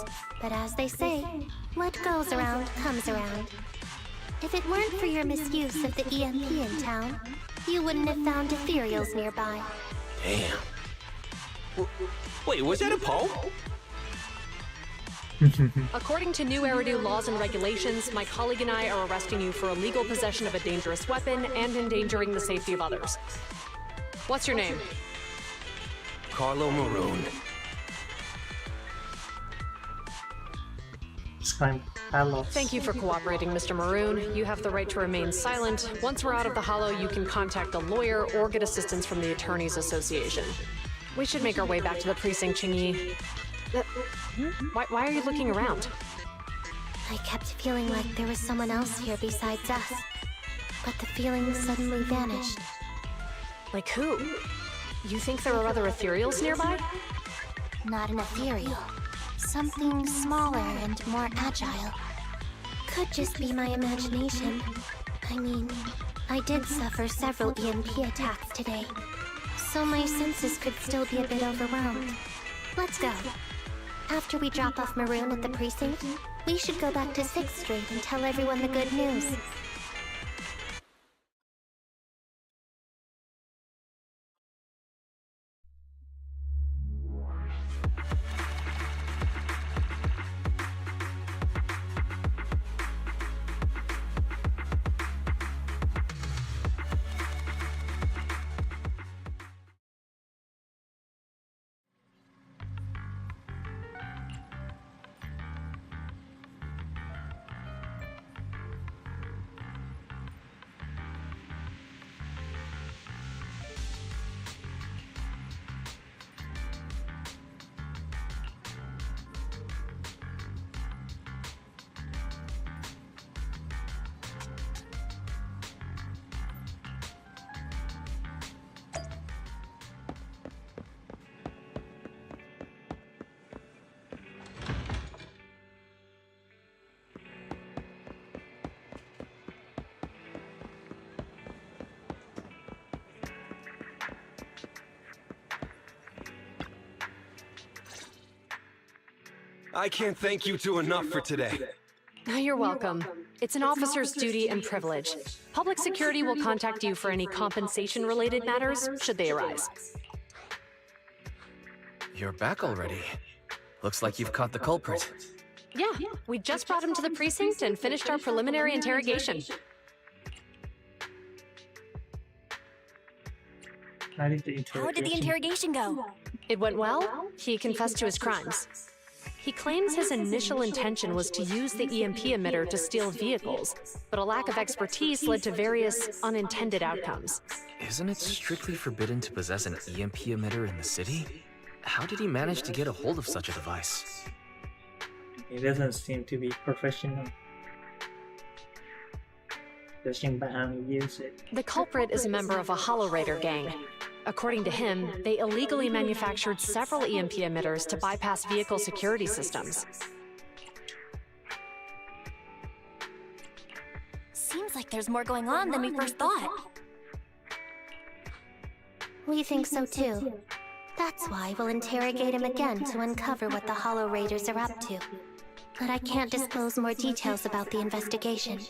But as they say, what goes around comes around. If it weren't for your misuse of the EMP in town, you wouldn't have found ethereals nearby. Damn. Wait, was that a poem? According to new Eridu laws and regulations, my colleague and I are arresting you for illegal possession of a dangerous weapon and endangering the safety of others. What's your name? Carlo Maroon. Thank you for cooperating, Mr. Maroon. You have the right to remain silent. Once we're out of the Hollow, you can contact a lawyer or get assistance from the Attorneys Association. We should make our way back to the precinct, Chingy. Why are you looking around? I kept feeling like there was someone else here besides us. But the feeling suddenly vanished. Like who? You think there are other ethereals nearby? Not an ethereal. Something smaller and more agile. Could just be my imagination. I mean, I did suffer several EMP attacks today, so my senses could still be a bit overwhelmed. Let's go. After we drop off Maroon at the precinct, we should go back to 6th Street and tell everyone the good news. I can't thank you two enough for today. You're welcome. It's an officer's duty and privilege. Public security will contact you for any compensation-related matters, should they arise. You're back already. Looks like you've caught the culprit. Yeah, we just brought him to the precinct and finished our preliminary interrogation. How did the interrogation go? It went well. He confessed to his crimes. He claims his initial intention was to use the EMP emitter to steal vehicles, but a lack of expertise led to various unintended outcomes. Isn't it strictly forbidden to possess an EMP emitter in the city? How did he manage to get a hold of such a device? He doesn't seem to be professional. Judging by how he uses it. The culprit is a member of a Hollow Raider gang. According to him, they illegally manufactured several EMP emitters to bypass vehicle security systems. Seems like there's more going on than we first thought. We think so too. That's why we'll interrogate him again to uncover what the Hollow Raiders are up to. But I can't disclose more details about the investigation.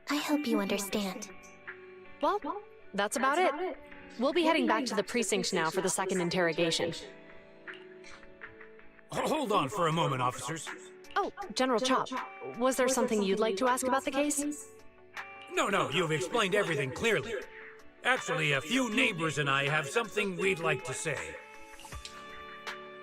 I hope you understand. Well, that's about it. We'll be heading back to the precinct now for the second interrogation. Hold on for a moment, officers. Oh, General Chop, was there something you'd like to ask about the case? No, you've explained everything clearly. Actually, a few neighbors and I have something we'd like to say.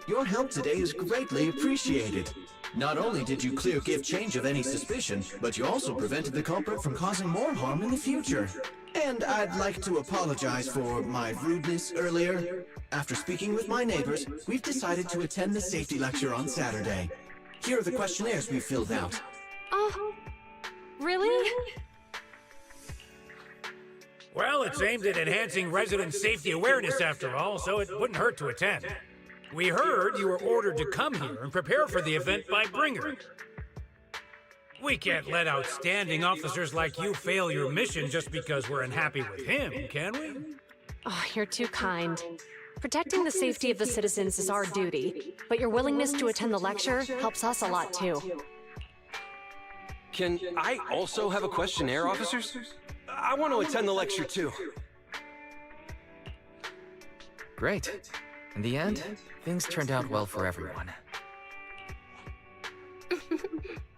Your help today is greatly appreciated. Not only did you clear Give Change of any suspicion, but you also prevented the culprit from causing more harm in the future. And I'd like to apologize for my rudeness earlier. After speaking with my neighbors, we've decided to attend the safety lecture on Saturday. Here are the questionnaires we've filled out. Oh, really? Well, it's aimed at enhancing resident safety awareness after all, so it wouldn't hurt to attend. We heard you were ordered to come here and prepare for the event by Bringer. We can't let outstanding officers like you fail your mission just because we're unhappy with him, can we? Oh, you're too kind. Protecting the safety of the citizens is our duty, but your willingness to attend the lecture helps us a lot too. Can I also have a questionnaire, officers? I want to attend the lecture too. Great. In the end, things turned out well for everyone.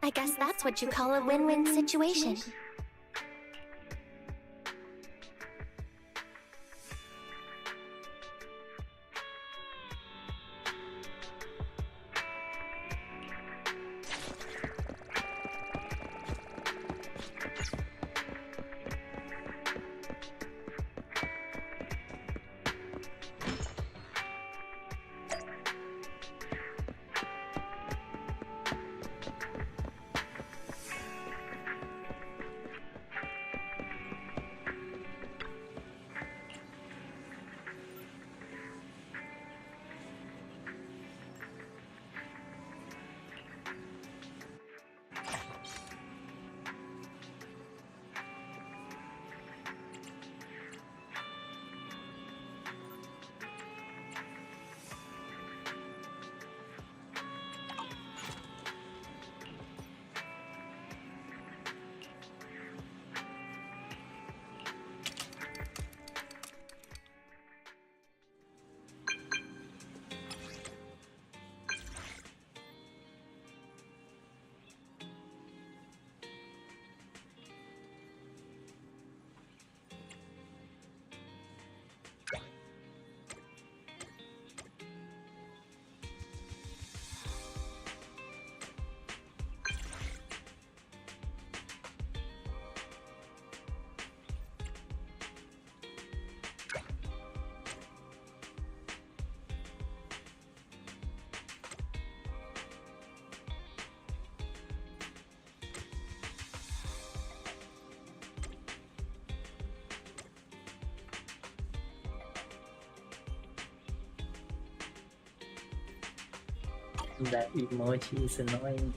I guess that's what you call a win-win situation. That emoji is annoying.